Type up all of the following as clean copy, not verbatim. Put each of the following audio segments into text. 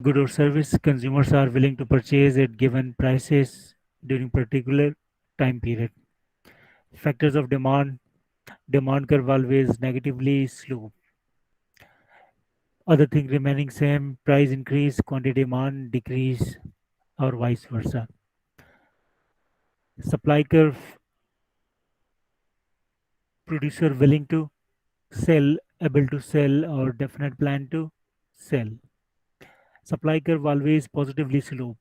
good or service consumers are willing to purchase at given prices during particular time period. Factors of demand curve always negatively slope. Other thing remaining same, price increase, quantity demand decrease, or vice versa. Supply curve, producer willing to sell, able to sell, or definite plan to sell. Supply curve always positively slope.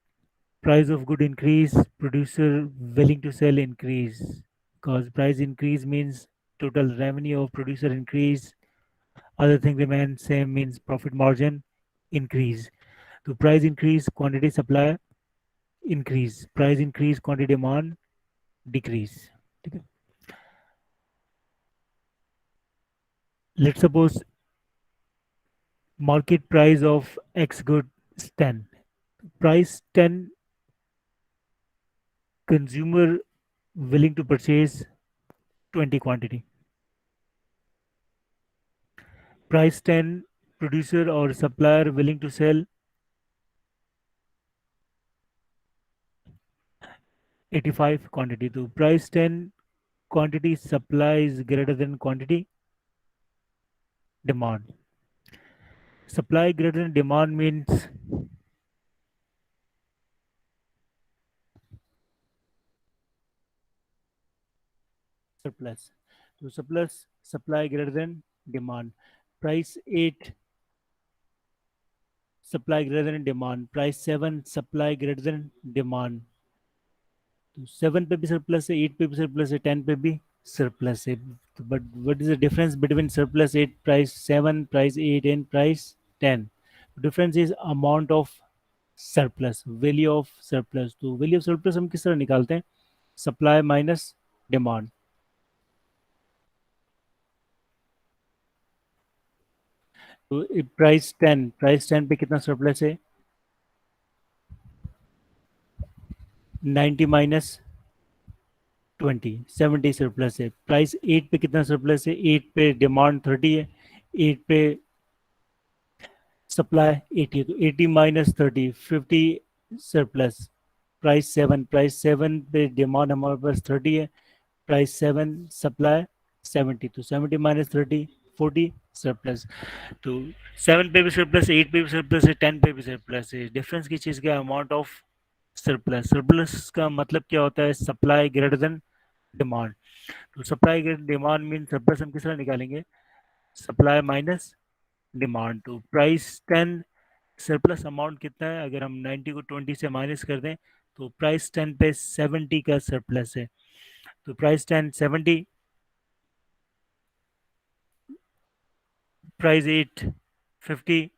Price of good increase, producer willing to sell increase. Because price increase means total revenue of producer increase. Other thing remain same means profit margin increase. So price increase, quantity supply increase. Price increase, quantity demand decrease. ठीक है? Let's suppose market price of X good is 10. Price 10, consumer willing to purchase 20 quantity. Price 10, producer or supplier willing to sell 85 quantity. So price 10, quantity supply is greater than quantity demand. Supply greater than demand means surplus. So surplus supply greater than demand. Price 8, supply greater than demand. Price 7, supply greater than demand. तो 7 पे भी surplus है, 8 पे भी surplus है, 10 पे भी surplus है. But what is the difference between surplus 8, price 7, price 8 and price 10? Difference is amount of surplus, value of surplus. तो वैल्यू ऑफ सरप्लस हम किस तरह निकालते हैं? Supply minus demand. तो प्राइस 10 पे कितना सरप्लस है? 90 माइनस 20, 70 सरप्लस है. प्राइस 8 पे कितना सरप्लस है? 8 पे डिमांड 30 है, 8 पे सप्लाई 80 है. तो 80 माइनस 30, 50 सरप्लस. प्राइस 7 पे डिमांड हमारे पास 30 है, प्राइस 7 सप्लाई 70. तो 70 माइनस 30, 40 सरप्लस. तो 7 पे भी सरप्लस है, 8 पे भी सरप्लस है, 10 पे भी सरप्लस है. डिफरेंस की चीज़ क्या? Amount of surplus. सरप्लस का मतलब क्या होता है? Supply greater than demand. तो supply greater demand mean surplus हम किस तरह निकालेंगे? Supply minus demand. तो प्राइस 10, सरप्लस अमाउंट कितना है? अगर हम 90 को 20 से माइनस कर दें तो प्राइस 10 पे 70 का सरप्लस है. तो price 10 70, price 8 50,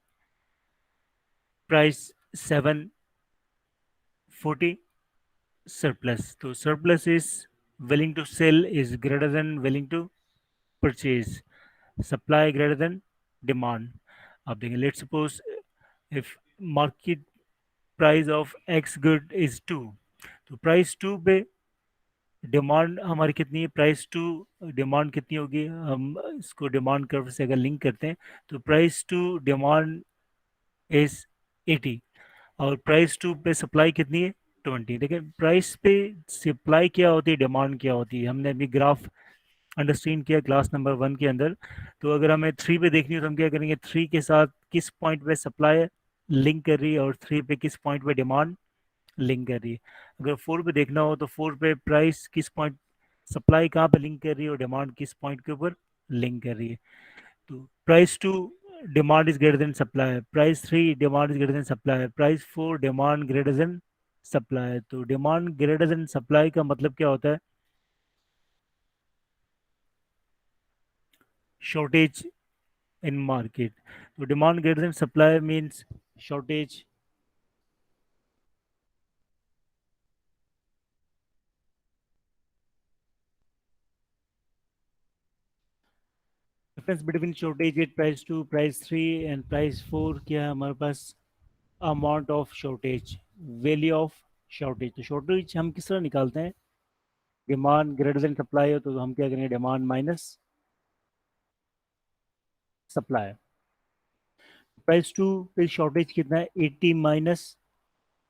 price 7 40 surplus. So surplus is willing to sell is greater than willing to purchase. Supply greater than demand. आप देखें, let's suppose if market price of X good is 2, तो price 2 पे demand हमारी कितनी है? Price 2, demand कितनी होगी? हम इसको डिमांड कर्व से अगर लिंक करते हैं तो प्राइस 2 डिमांड इज 80 और प्राइस 2 पे सप्लाई कितनी है? 20. देखिए प्राइस पे सप्लाई क्या होती है, डिमांड क्या होती है, हमने अभी ग्राफ अंडरस्टैंड किया क्लास नंबर 1 के अंदर. तो अगर हमें 3 पे देखनी हो तो हम क्या करेंगे? 3 के साथ किस पॉइंट पे सप्लाई लिंक कर रही है और 3 पे किस पॉइंट पे डिमांड लिंक कर रही है. अगर 4 पे देखना हो तो 4 पे प्राइस किस पॉइंट, सप्लाई कहाँ पे लिंक कर रही है और डिमांड किस पॉइंट के ऊपर लिंक कर रही है. तो price 2 demand is greater than supply, price 3 demand is greater than supply, price 4 demand greater than supply. तो डिमांड ग्रेटर देन सप्लाई का मतलब क्या होता है? Shortage in market. तो demand greater than supply means shortage. Difference between shortage at price 2, price 3 and price 4 क्या है हमारे पास? Amount of shortage, value of shortage. तो शॉर्टेज हम किस तरह निकालते हैं? डिमांड ग्रेटर देन सप्लाई हो तो हम क्या करेंगे? Demand minus supply. प्राइस 2 पे शॉर्टेज कितना है, 80 minus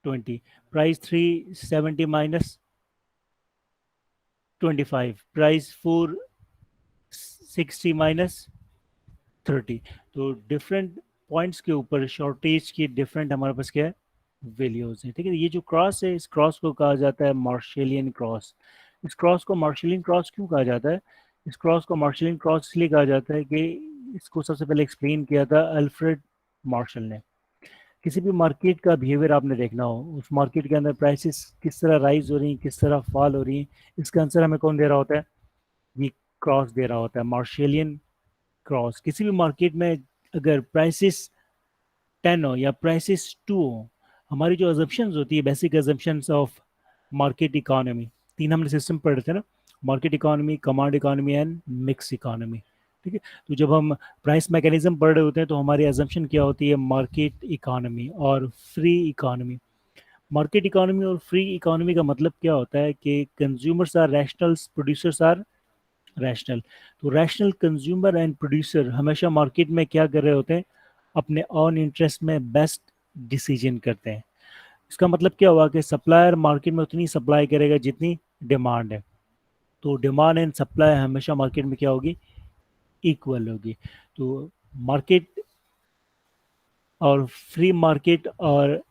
20, price 3 70 minus 25, price 4 60 minus 30। तो डिफरेंट पॉइंट्स के ऊपर शॉर्टेज की डिफरेंट हमारे पास क्या है, वैल्यूज है। ठीक है, ये जो क्रॉस है, इस क्रॉस को कहा जाता है मार्शलियन क्रॉस। इस क्रॉस को मार्शलियन क्रॉस क्यों कहा जाता है? इस क्रॉस को मार्शलियन क्रॉस इसलिए कहा जाता है कि इसको सबसे पहले एक्सप्लेन किया था अल्फ्रेड मार्शल ने। किसी भी मार्केट का बिहेवियर आपने देखना हो, उस मार्केट के अंदर प्राइसेस किस तरह राइज हो रही हैं, किस तरह फॉल हो रही हैं, इसका आंसर हमें कौन दे रहा होता है? ये क्रॉस दे रहा होता है, मार्शलियन क्रॉस। किसी भी मार्केट में अगर प्राइसेस 10 हो या प्राइसेस 2 हो, हमारी जो अजम्पशंस होती है, basic assumptions of market economy, तीन हमने सिस्टम पढ़ रहे थे ना, market economy, command economy and mix economy. ठीक है, तो जब हम प्राइस मैकेनिज्म पढ़ रहे होते हैं तो हमारी अजम्पशन क्या होती है, मार्केट इकोनॉमी और फ्री इकोनॉमी। मार्केट इकोनॉमी और फ्री इकोनॉमी का मतलब क्या होता है कि consumers are rational, producers are rational. तो रैशनल कंज्यूमर एंड प्रोड्यूसर हमेशा मार्केट में क्या कर रहे होते हैं, अपने ऑन इंटरेस्ट में बेस्ट डिसीजन करते हैं। इसका मतलब क्या हुआ कि सप्लायर मार्केट में उतनी सप्लाई करेगा जितनी डिमांड है। तो डिमांड एंड सप्लाई हमेशा मार्केट में क्या होगी, इक्वल होगी। तो मार्केट और फ्री मार्केट और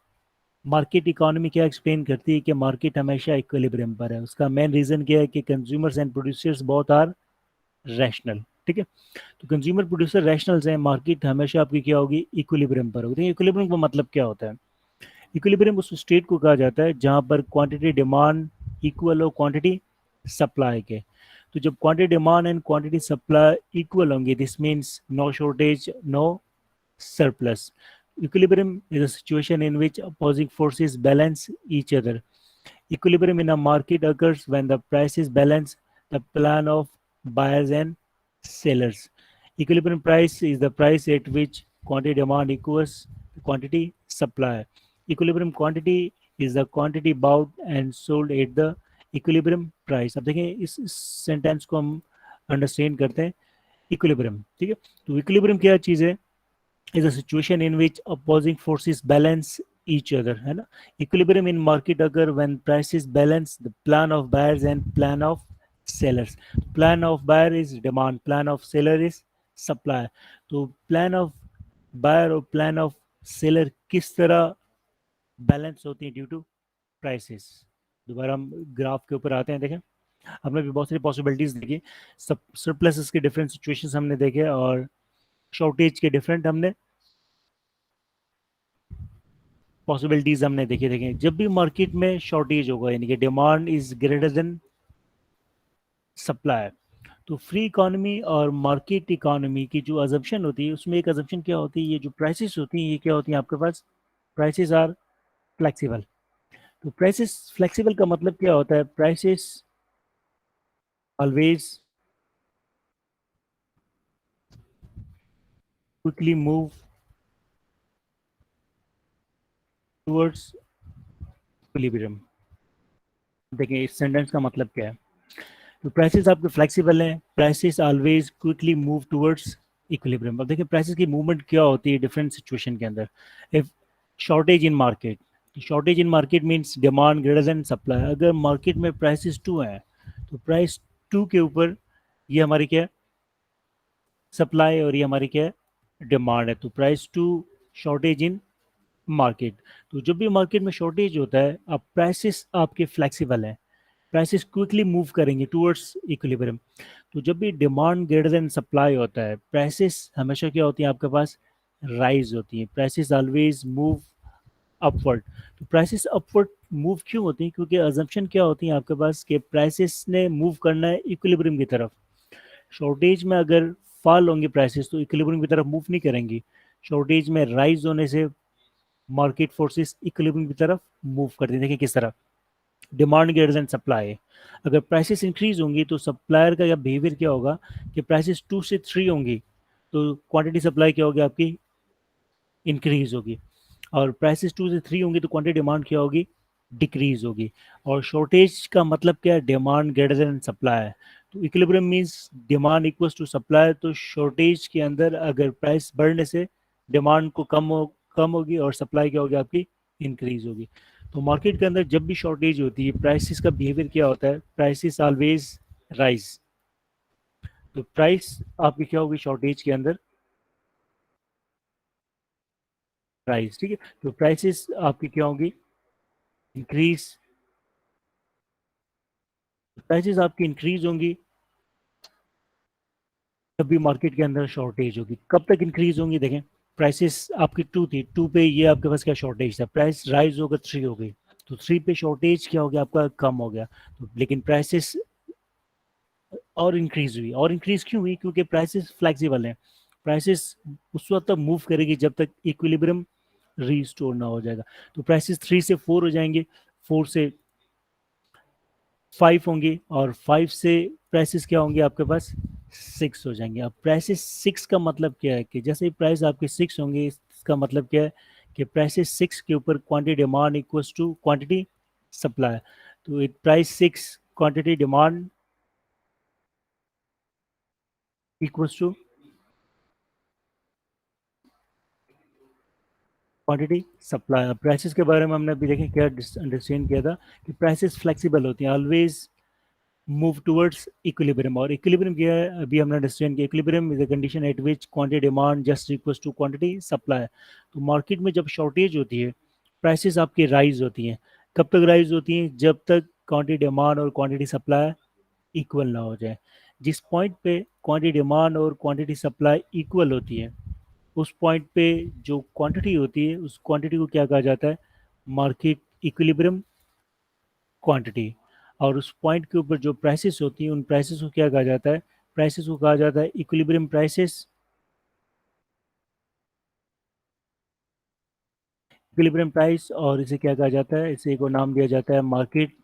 मार्केट इकोनॉमी क्या एक्सप्लेन करती है कि मार्केट हमेशा इक्विलिब्रियम पर है। उसका मेन रीजन क्या है कि consumers and producers both are rational. ठीक है, तो कंज्यूमर प्रोड्यूसर रैशनल्स हैं, मार्केट हमेशा आपकी क्या होगी, इक्विलिब्रियम पर होगी। इक्विलिब्रियम का मतलब क्या होता है? इक्विलिब्रियम उस स्टेट को कहा जाता है जहां पर क्वांटिटी डिमांड इक्वल हो क्वांटिटी सप्लाई के। तो जब quantity demand and quantity supply equal होंगे, this means no shortage, no surplus. Equilibrium is a situation in which opposing forces balance each other. Equilibrium in a market occurs when the prices balance the plan of buyers and sellers. Equilibrium price is the price at which quantity demand equals quantity supply. Equilibrium quantity is the quantity bought and sold at the equilibrium price. अब देखें इस sentence को हम understand करते हैं, equilibrium. ठीक है, तो इक्विलिब्रियम क्या चीज़ है? is a situation in which opposing forces balance each other, है ना। इक्विलिब्रियम इन मार्केट अगर when prices balance the plan of buyers and plan of sellers. Plan of buyer is demand, plan of seller is supply. तो plan of buyer और plan of seller किस तरह balance होती है due to prices. दोबारा हम graph के ऊपर आते हैं। देखें, हमने भी बहुत सारी पॉसिबिलिटीज देखी, सब सरप्लसेस के डिफरेंट सिचुएशंस हमने देखे और शॉर्टेज के डिफरेंट हमने पॉसिबिलिटीज हमने देखी। देखें, जब भी मार्केट में शॉर्टेज होगा यानी कि demand is greater than supply, तो फ्री इकोनॉमी और मार्केट इकोनॉमी की जो अजम्पशन होती है, उसमें एक अजम्पशन क्या होती है, ये जो प्राइसेस होती हैं ये क्या होती हैं आपके पास, प्राइसेस आर फ्लेक्सिबल। तो प्राइसेस फ्लेक्सिबल का मतलब क्या होता है, prices always quickly move towards equilibrium. देखिए इस सेंटेंस का मतलब क्या है, तो प्राइसेस आपके फ्लेक्सिबल हैं, prices always quickly move towards equilibrium. अब देखिए प्राइसेस की मूवमेंट क्या होती है डिफरेंट सिचुएशन के अंदर। If shortage in market, shortage in market means demand greater than supply. अगर मार्केट में प्राइसेस 2 हैं तो प्राइस 2 के ऊपर ये हमारी क्या है, सप्लाई, और ये हमारी क्या है, डिमांड है। तो प्राइस 2 शॉर्टेज इन मार्केट। तो जब भी मार्केट में शॉर्टेज होता है, अब प्राइसेस आपके फ्लेक्सिबल हैं, प्राइसेस क्विकली मूव करेंगे टुवर्ड्स इक्विलिब्रियम। तो जब भी डिमांड ग्रेटर देन सप्लाई होता है, प्राइसेस हमेशा क्या होती हैं आपके पास, राइज होती हैं, प्राइसेस ऑलवेज मूव अपवर्ड। तो प्राइसेस अपवर्ड मूव क्यों होती हैं, क्योंकि अजम्पशन क्या होती है आपके पास कि प्राइसेस ने मूव करना है इक्विलिब्रियम की तरफ। शॉर्टेज में अगर फॉल होंगे प्राइसेस तो इक्विलिब्रियम की तरफ मूव नहीं करेंगी, शॉर्टेज में राइज होने से मार्केट फोर्सेस इक्विलिब्रियम की तरफ मूव करती हैं। देखिए किस तरह, डिमांड ग्रेटर देन सप्लाई, अगर प्राइसेस इंक्रीज होंगी तो सप्लायर का या बिहेवियर क्या होगा कि प्राइसेस 2 से 3 होंगी तो क्वांटिटी सप्लाई क्या होगी आपकी, इंक्रीज होगी, और प्राइसेस 2 से 3 होंगी तो क्वांटिटी डिमांड क्या होगी, डिक्रीज होगी। और शॉर्टेज का मतलब क्या है, डिमांड ग्रेटर देन सप्लाई। तो equilibrium means demand equals to supply. तो शॉर्टेज के अंदर अगर प्राइस बढ़ने से डिमांड को कम होगी और सप्लाई क्या होगी आपकी, इंक्रीज होगी। तो मार्केट के अंदर जब भी शॉर्टेज होती है, प्राइसेस का बिहेवियर क्या होता है, प्राइसेस ऑलवेज राइज। तो प्राइस आपकी क्या होगी शॉर्टेज के अंदर, प्राइस, ठीक है। तो प्राइसेस आपकी क्या होंगी, इंक्रीज, प्राइसेस आपकी इंक्रीज होंगी जब भी मार्केट के अंदर शॉर्टेज होगी। कब तक इंक्रीज होंगी, देखें, प्राइसेस आपकी टू थी, टू पे ये आपके पास क्या शॉर्टेज था, प्राइस राइज होकर थ्री हो गई, तो थ्री पे शॉर्टेज क्या हो गया आपका, कम हो गया। तो लेकिन प्राइसेस और इंक्रीज हुई, और इंक्रीज क्यों हुई, क्योंकि प्राइसेस फ्लेक्सिबल हैं। प्राइसेस उस वक्त तक मूव करेगी जब तक इक्विलिब्रियम रीस्टोर ना हो जाएगा। तो प्राइसेस थ्री से फोर हो जाएंगे, फोर से फाइव होंगे, और फाइव से प्राइसेस क्या होंगे आपके पास, सिक्स हो जाएंगे। अब प्राइसेस सिक्स का मतलब क्या है, कि जैसे ही प्राइस आपके सिक्स होंगे, इसका मतलब क्या है कि प्राइसेस सिक्स के ऊपर quantity demand equals to quantity supply. तो it price six, quantity demand equals to quantity supply. Prices के बारे में हमने अभी देखें क्या अंडरस्टैंड किया था, कि प्राइसेस फ्लेक्सिबल होती हैं, ऑलवेज मूव टुवर्ड्स इक्विलिब्रियम। और इक्विलिब्रियम क्या है, अभी हमने अंडरस्टैंड किया, equilibrium is the condition at which quantity demand just equals to quantity supply. तो मार्केट में जब शॉर्टेज होती है, प्राइसेस आपकी राइज होती हैं। कब तक राइज होती हैं, जब तक क्वांटिटी डिमांड और क्वांटिटी सप्लाई इक्वल ना हो जाए। जिस पॉइंट पे क्वांटिटी डिमांड और क्वांटिटी सप्लाई इक्वल होती है, उस पॉइंट पे जो क्वांटिटी होती है, उस क्वांटिटी को क्या कहा जाता है, मार्केट इक्विलिब्रियम क्वांटिटी। और उस पॉइंट के ऊपर जो प्राइसेस होती है, उन प्राइसेस को क्या कहा जाता है, प्राइसेस को कहा जाता है इक्विलिब्रियम प्राइसेस। इक्विलिब्रियम प्राइस, और इसे क्या कहा जाता है, इसे एक और नाम दिया जाता है मार्केट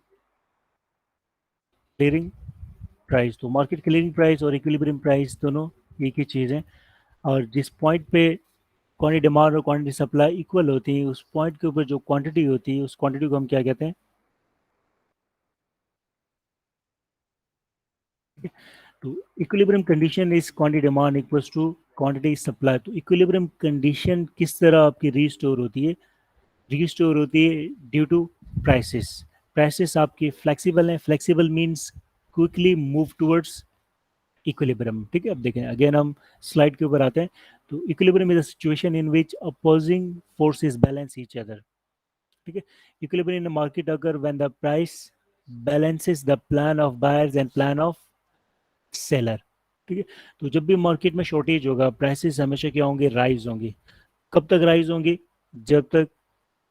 क्लियरिंग प्राइस। तो मार्केट क्लियरिंग प्राइस और इक्विलिब्रियम प्राइस दोनों एक ही चीज़ है। और जिस पॉइंट पे क्वांटिटी डिमांड और क्वांटिटी सप्लाई इक्वल होती है, उस पॉइंट के ऊपर जो क्वांटिटी होती है, उस क्वांटिटी को हम क्या कहते हैं। तो equilibrium condition is quantity demand equals to quantity supply. तो इक्विलिब्रियम कंडीशन किस तरह आपकी रीस्टोर होती है, रीस्टोर होती है ड्यू टू प्राइसेस। प्राइसेस आपकी फ्लेक्सिबल हैं, flexible means quickly move towards equilibrium, ठीक है। अब देखें अगेन, हम स्लाइड के ऊपर आते हैं। तो equilibrium is a situation in which opposing forces balance each other, ठीक है। इक्विलिब्रियम इन द मार्केट अगर when the price balances the plan of buyers and plan of seller, ठीक है। तो जब भी मार्केट में शॉर्टेज होगा, प्राइसेस हमेशा क्या होंगे, राइज होंगे। कब तक राइज होंगे, जब तक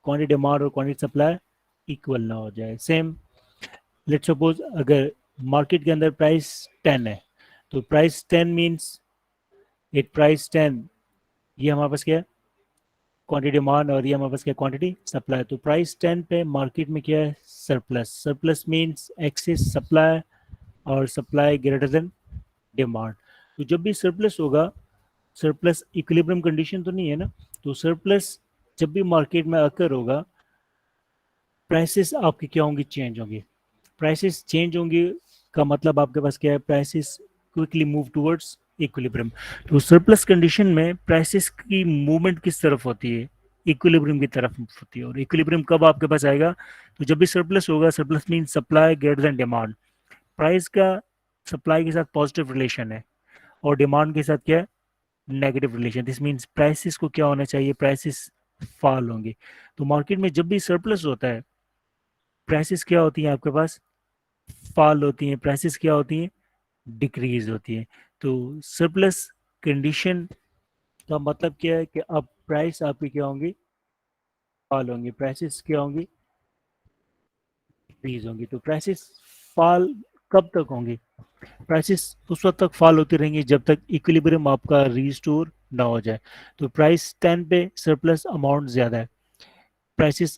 क्वांटिटी डिमांड और क्वांटिटी सप्लाई इक्वल ना हो जाए। सेम, लेट्स सपोज अगर मार्केट के अंदर प्राइस 10 है, तो प्राइस 10 मींस इट प्राइस 10, ये हमारे पास क्या है, क्वांटिटी डिमांड, और ये हमारे पास क्या, क्वांटिटी सप्लाई। तो प्राइस 10 पे मार्केट में क्या है, surplus. Surplus means excess supply, और सप्लाई ग्रेटर देन डिमांड। तो जब भी सरप्लस होगा, सरप्लस इक्विलिब्रियम कंडीशन तो नहीं है ना, तो सरप्लस जब भी मार्केट में अकर होगा, प्राइसेस आपकी क्या होंगी, चेंज होंगी। प्राइसेस चेंज होंगी का मतलब आपके पास क्या है, prices quickly move towards equilibrium. तो सरप्लस कंडीशन में प्राइसेस की मूवमेंट किस तरफ होती है, इक्विलिब्रियम की तरफ होती है। और इक्विलिब्रियम कब आपके पास आएगा, तो जब भी सरप्लस होगा, surplus mean supply greater than demand. Price का सप्लाई के साथ पॉजिटिव रिलेशन है, और डिमांड के साथ क्या है, negative relation. This means prices को क्या होना चाहिए, प्राइसेस फॉल होंगे। तो मार्केट में जब भी सरप्लस होता है, प्राइसेस क्या होती हैं आपके पास, फॉल होती हैं। प्राइसेस क्या होती हैं, डिक्रीज होती हैं। तो सरप्लस कंडीशन का मतलब क्या है, कि अब प्राइस आपकी क्या होंगी, फॉल होंगी, प्राइसेस क्या होंगी, डिक्रीज होंगी। तो प्राइसेस फॉल कब तक होंगी, प्राइसेस उस वक्त तक फॉल होती रहेंगी जब तक इक्विलिब्रियम आपका रीस्टोर ना हो जाए। तो प्राइस 10 पे सरप्लस अमाउंट ज्यादा है, प्राइसेस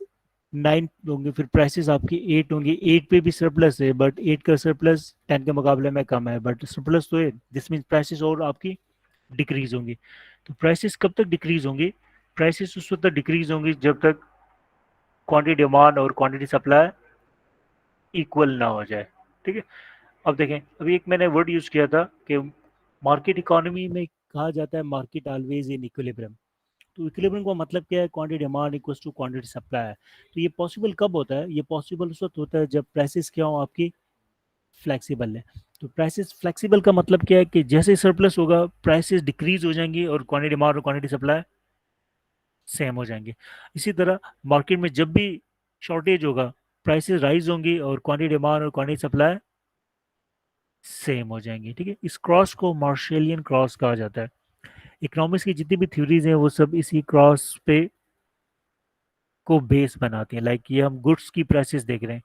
9 होंगे, फिर प्राइसेस आपकी 8 होंगी, 8 पे भी सरप्लस है, बट 8 का सरप्लस 10 के मुकाबले में कम है, बट सरप्लस तो है। दिस मीन प्राइसेस और आपकी डिक्रीज होंगी। तो प्राइसेस कब तक डिक्रीज होंगी, प्राइसेस उस वक्त तक डिक्रीज होंगी जब तक क्वांटिटी डिमांड और क्वांटिटी सप्लाई इक्वल ना हो जाए, ठीक है। अब देखें, अभी एक मैंने वर्ड यूज किया था कि मार्केट इकोनॉमी में कहा जाता है मार्केट ऑलवेज इन इक्विलिब्रियम। तो इक्विलिब्रियम का मतलब क्या है, quantity demand equals to quantity supply. तो ये पॉसिबल कब होता है, ये पॉसिबल उस वक्त होता है जब प्राइसेस क्या हो आपकी, फ्लेक्सिबल है। तो प्राइसेस फ्लेक्सिबल का मतलब क्या है कि जैसे सरप्लस होगा प्राइसेस डिक्रीज हो जाएंगी और क्वांटिटी डिमांड और क्वांटिटी सप्लाई सेम हो जाएंगे। इसी तरह मार्केट में जब भी शॉर्टेज होगा प्राइसेस राइज होंगी और क्वांटिटी डिमांड और क्वांटिटी सप्लाई सेम हो जाएंगी। ठीक है, इस क्रॉस को मार्शलियन क्रॉस कहा जाता है। इकोनॉमिक्स की जितनी भी थ्योरीज हैं वो सब इसी क्रॉस पे को बेस बनाती हैं। लाइक ये हम गुड्स की प्राइसेस देख रहे हैं,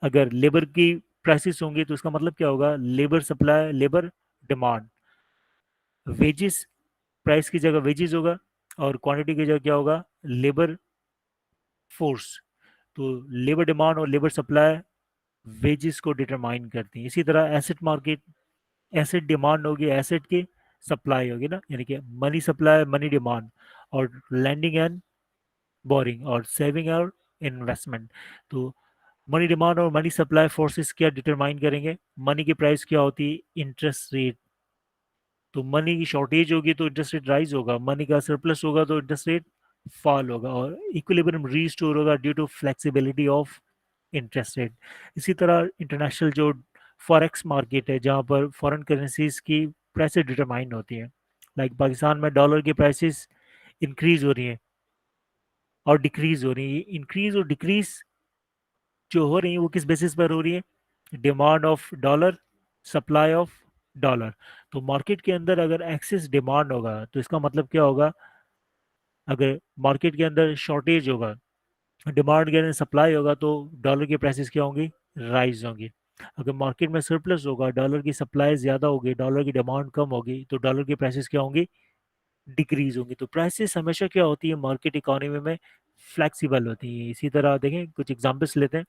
अगर लेबर की प्राइसेस होंगी तो इसका मतलब क्या होगा, labour supply labour demand, wages price की जगह वेजेस होगा और क्वांटिटी की जगह क्या होगा, लेबर फोर्स। तो लेबर डिमांड और लेबर सप्लाई वेजेस को डिटरमाइन करती हैं। इसी तरह एसेट मार्केट, एसेट डिमांड होगी, एसेट की सप्लाई होगी ना, यानी कि मनी सप्लाई मनी डिमांड, और लैंडिंग एंड बोरिंग और सेविंग और इन्वेस्टमेंट। तो मनी डिमांड और मनी सप्लाई फोर्सेस क्या डिटरमाइन करेंगे, मनी की प्राइस क्या होती है, इंटरेस्ट रेट। तो मनी की शॉर्टेज होगी तो इंटरेस्ट रेट राइज होगा, मनी का सरप्लस होगा तो इंटरेस्ट रेट फॉल होगा, और इक्विलिब्रियम रीस्टोर होगा due to flexibility of interest rate. इसी तरह इंटरनेशनल जो फॉरेक्स मार्केट है जहाँ पर फॉरेन करेंसीज की प्राइसेस डिटरमाइन होती है, लाइक पाकिस्तान में डॉलर की प्राइसेस इंक्रीज हो रही है और डिक्रीज हो रही है। इंक्रीज और डिक्रीज जो हो रही है वो किस बेसिस पर हो रही है, demand of dollar, supply of dollar. तो मार्केट के अंदर अगर एक्सेस डिमांड होगा तो इसका मतलब क्या होगा, अगर मार्केट के अंदर शॉर्टेज होगा, डिमांड के अंदर सप्लाई होगा तो डॉलर की प्राइसेस क्या होंगी, राइज होंगी। अगर मार्केट में सरप्लस होगा, डॉलर की सप्लाई ज्यादा होगी, डॉलर की डिमांड कम होगी, तो डॉलर की प्राइसेस क्या होंगी, डिक्रीज होंगी। तो प्राइसेस हमेशा क्या होती है मार्केट इकोनॉमी में, फ्लेक्सिबल होती है। इसी तरह देखें कुछ एग्जांपल्स लेते हैं।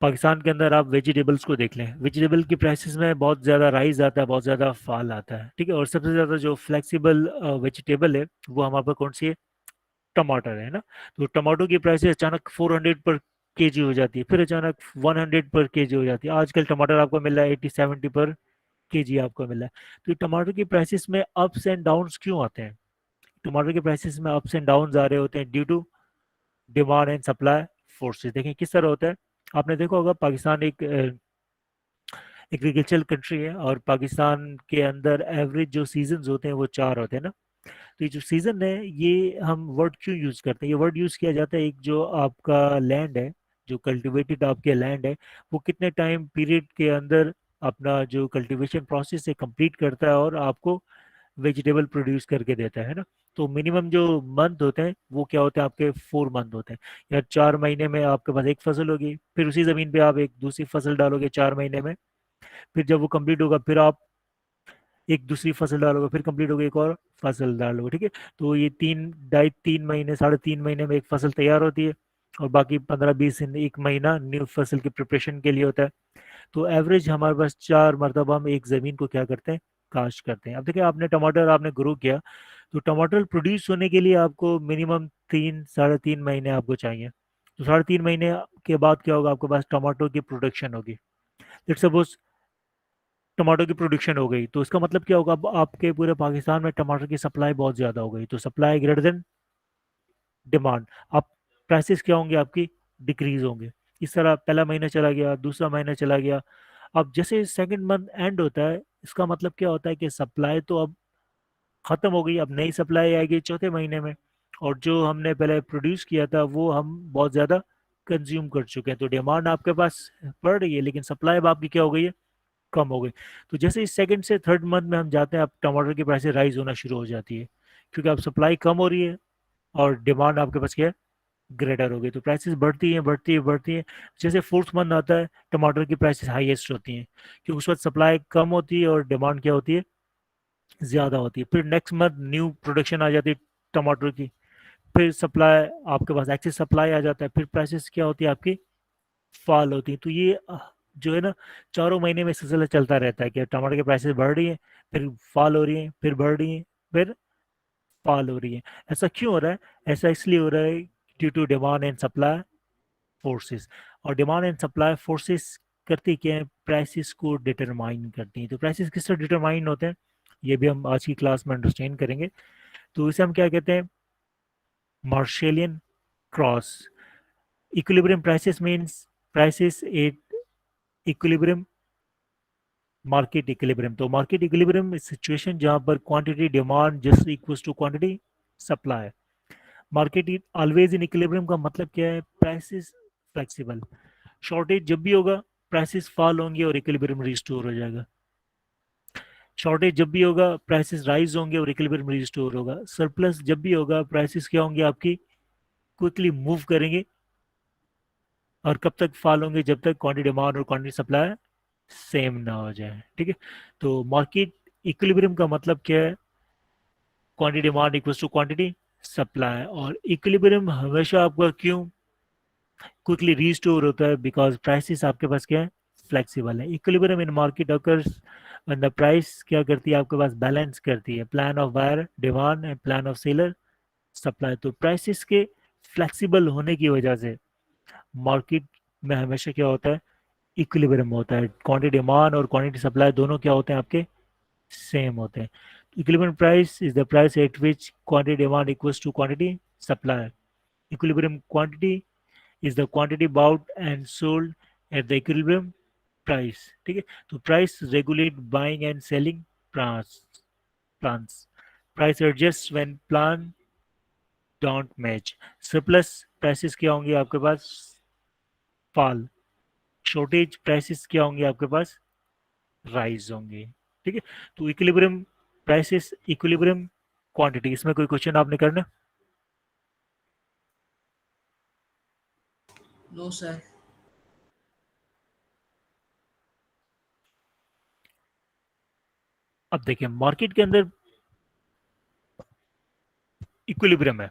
पाकिस्तान के अंदर आप वेजिटेबल्स को देख लें, वेजिटेबल की प्राइसेस में बहुत ज़्यादा राइज आता है, बहुत ज़्यादा फॉल आता है। ठीक है, और सबसे ज़्यादा जो फ्लेक्सिबल वेजिटेबल है वो हमारे पास कौन सी है, टमाटर है ना। तो टमाटो की प्राइसेस अचानक 400 पर केजी हो जाती है, फिर अचानक 100 पर केजी हो जाती है। आजकल टमाटर आपको मिल रहा है 80-70 पर केजी आपको मिल रहा है। तो टमाटर की प्राइसेस में अप्स एंड डाउन्स क्यों आते हैं, टमाटर के प्राइसेस में अप्स एंड डाउन्स आ रहे होते हैं due to demand and supply forces. देखें किस तरह होता है, आपने देखा होगा पाकिस्तान एक एग्रीकल्चरल कंट्री है और पाकिस्तान के अंदर एवरेज जो सीजन्स होते हैं वो 4 होते हैं ना। तो ये जो सीजन है ये हम वर्ड क्यों यूज करते हैं, ये वर्ड यूज किया जाता है, एक जो आपका लैंड है, जो कल्टिवेटेड आपके लैंड है, वो कितने टाइम पीरियड के अंदर अपना जो कल्टीवेशन प्रोसेस है कंप्लीट करता है और आपको वेजिटेबल प्रोड्यूस करके देता है ना। तो मिनिमम जो मंथ होते हैं वो क्या होते हैं आपके 4 मंथ होते हैं, या 4 महीने में आपके पास एक फसल होगी, फिर उसी जमीन पे आप एक दूसरी फसल डालोगे 4 महीने में, फिर जब वो कंप्लीट होगा फिर आप एक दूसरी फसल डालोगे, फिर कंप्लीट होगा एक और फसल डालोगे। ठीक है, तो ये 3 महीने 3.5 महीने में एक फसल तैयार होती है, और बाकी 15-20 दिन एक महीना न्यू फसल की प्रिपरेशन के लिए होता है। तो एवरेज हमारे पास 4 मरतबा हम एक ज़मीन को क्या करते हैं, काश्त करते हैं। अब देखिए आपने टमाटर आपने ग्रो किया, तो टमाटर प्रोड्यूस होने के लिए आपको मिनिमम 3-3.5 महीने आपको चाहिए। तो 3.5 महीने के बाद क्या होगा, आपके पास टमाटो की प्रोडक्शन होगी। लेट्स सपोज टमाटो की प्रोडक्शन हो गई, तो इसका मतलब क्या होगा, अब आपके पूरे पाकिस्तान में टमाटर की सप्लाई बहुत ज़्यादा हो गई, तो सप्लाई ग्रेटर देन डिमांड। अब प्राइसेस क्या होंगे आपकी, डिक्रीज होंगे। इस तरह पहला महीना चला गया, दूसरा महीना चला गया, अब जैसे सेकंड मंथ एंड होता है इसका मतलब क्या होता है कि सप्लाई तो अब खत्म हो गई, अब नई सप्लाई आएगी चौथे महीने में, और जो हमने पहले प्रोड्यूस किया था वो हम बहुत ज़्यादा कंज्यूम कर चुके हैं। तो डिमांड आपके पास बढ़ रही है लेकिन सप्लाई अब आपकी क्या हो गई है, कम हो गई। तो जैसे इस सेकंड से थर्ड मंथ में हम जाते हैं अब टमाटर की प्राइसेस राइज होना शुरू हो जाती है, क्योंकि अब सप्लाई कम हो रही है और डिमांड आपके पास क्या है, ग्रेटर हो गई। तो प्राइसेस बढ़ती हैं बढ़ती है बढ़ती हैं। जैसे फोर्थ मंथ आता है टमाटर की प्राइसेस हाईएस्ट होती हैं, क्योंकि उस वक्त सप्लाई कम होती है और डिमांड क्या होती है, ज़्यादा होती है। फिर नेक्स्ट मंथ न्यू प्रोडक्शन आ जाती है टमाटर की, फिर सप्लाई आपके पास एक्सेस सप्लाई आ जाता है, फिर प्राइसेस क्या होती है आपकी, फॉल होती है। तो ये जो है ना, चारों महीने में सिलसिला चलता रहता है कि टमाटर की प्राइसेस बढ़ रही हैं, फिर फॉल हो रही हैं, फिर बढ़ रही हैं, फिर फॉल हो रही है। ऐसा क्यों हो रहा है, ऐसा इसलिए हो रहा है due to demand and supply forces. और डिमांड एंड सप्लाई फोर्सेस करती क्या है, प्राइसेस को डिटरमाइन करती हैं। तो प्राइसेस किस तरह डिटरमाइन होते हैं ये भी हम आज की क्लास में अंडरस्टैंड करेंगे। तो इसे हम क्या कहते हैं? Marshallian cross. Equilibrium prices means prices at equilibrium, market equilibrium. तो मार्केट इक्विलिब्रियम सिचुएशन जहां पर quantity demand just equals to quantity supply. Market always in equilibrium का मतलब क्या है? Prices flexible. शॉर्टेज जब भी होगा प्राइसेस फॉल होंगे और इक्विलिब्रियम रिस्टोर हो जाएगा. शॉर्टेज जब भी होगा प्राइसेस राइज होंगे और इक्विलिब्रियम रिस्टोर होगा. सरप्लस जब भी होगा प्राइसेस क्या होंगे आपकी? क्विकली मूव करेंगे. और कब तक फॉल होंगे? जब तक क्वांटिटी डिमांड और क्वांटिटी सप्लाई सेम ना हो जाए. ठीक है. तो मार्केट इक्विलिब्रियम का मतलब क्या है? Quantity demand equals to quantity supply. और इक्विलिब्रियम हमेशा आपका क्यों क्विकली रीस्टोर होता है? बिकॉज प्राइसेस आपके पास क्या है? फ्लेक्सिबल है. Equilibrium in market occurs when the price क्या करती है आपके पास? बैलेंस करती है plan of buyer demand and plan of seller supply. तो प्राइसेस के फ्लेक्सिबल होने की वजह से मार्केट में हमेशा क्या होता है? इक्विलिब्रियम होता है. क्वांटिटी डिमांड और क्वांटिटी सप्लाई दोनों क्या होते हैं आपके? सेम होते हैं. Equilibrium price is the price at which quantity demand equals to quantity supply. Equilibrium quantity is the quantity bought and sold at the equilibrium price. ठीक है. तो price regulate buying and selling plans. Price adjust when plan don't match. Surplus prices क्या होंगे आपके पास? Fall. Shortage prices क्या होंगे आपके पास? Rise होंगे. ठीक है. तो इक्विलिब्रियम प्राइसेस, इक्विलिब्रियम क्वांटिटी, इसमें कोई क्वेश्चन आपने करना? No, sir. अब देखिए मार्केट के अंदर इक्विलिब्रियम है.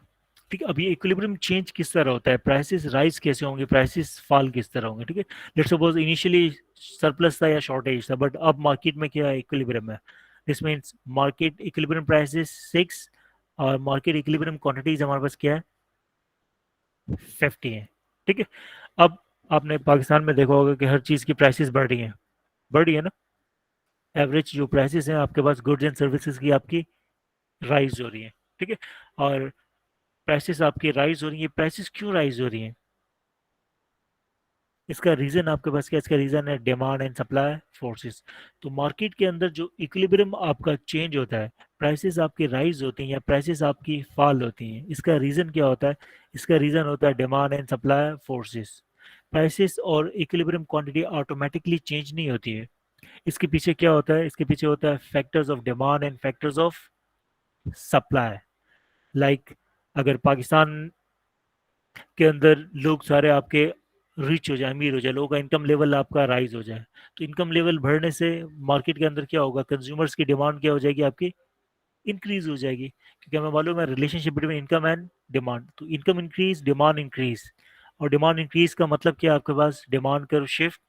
ठीक है. अभी इक्विलिब्रियम चेंज किस तरह होता है? प्राइसेस राइज कैसे होंगे? प्राइसेस फॉल किस तरह होंगे? ठीक है. लेट्स सपोज इनिशियली सरप्लस था या शॉर्टेज था, बट अब मार्केट में क्या है? इक्विलिब्रियम है. This means market equilibrium prices 6 और मार्केट इक्विलिब्रियम क्वांटिटीज हमारे पास क्या है? 50 है. ठीक है. अब आपने पाकिस्तान में देखा होगा कि हर चीज़ की प्राइसेस बढ़ रही हैं. बढ़ रही है ना? एवरेज जो प्राइसेस हैं आपके पास गुड्स एंड सर्विसेज की आपकी राइज हो रही है. ठीक है. और प्राइसेस आपकी राइज हो रही है. प्राइसेस क्यों राइज हो रही हैं? इसका रीजन आपके पास क्या? इसका रीजन है डिमांड एंड सप्लाई फोर्सेस. तो मार्केट के अंदर जो इक्विलिब्रियम आपका चेंज होता है, प्राइसेस आपकी राइज होती हैं या प्राइसेस आपकी फॉल होती हैं, इसका रीजन क्या होता है? इसका रीजन होता है demand and supply forces. Prices और इक्विलिब्रियम क्वांटिटी ऑटोमेटिकली चेंज नहीं होती है. इसके पीछे क्या होता है? इसके पीछे होता है factors of demand and factors of supply. Like अगर पाकिस्तान के अंदर लोग सारे आपके रिच हो जाए, अमीर हो जाए, लोगों का इनकम लेवल आपका राइज हो जाए, तो इनकम लेवल बढ़ने से मार्केट के अंदर क्या होगा? कंज्यूमर्स की डिमांड क्या हो जाएगी आपकी? इंक्रीज हो जाएगी. क्योंकि हमें मालूम है relationship between income and demand. तो इनकम इंक्रीज, डिमांड इंक्रीज. और डिमांड इंक्रीज का मतलब क्या? आपके पास डिमांड कर्व शिफ्ट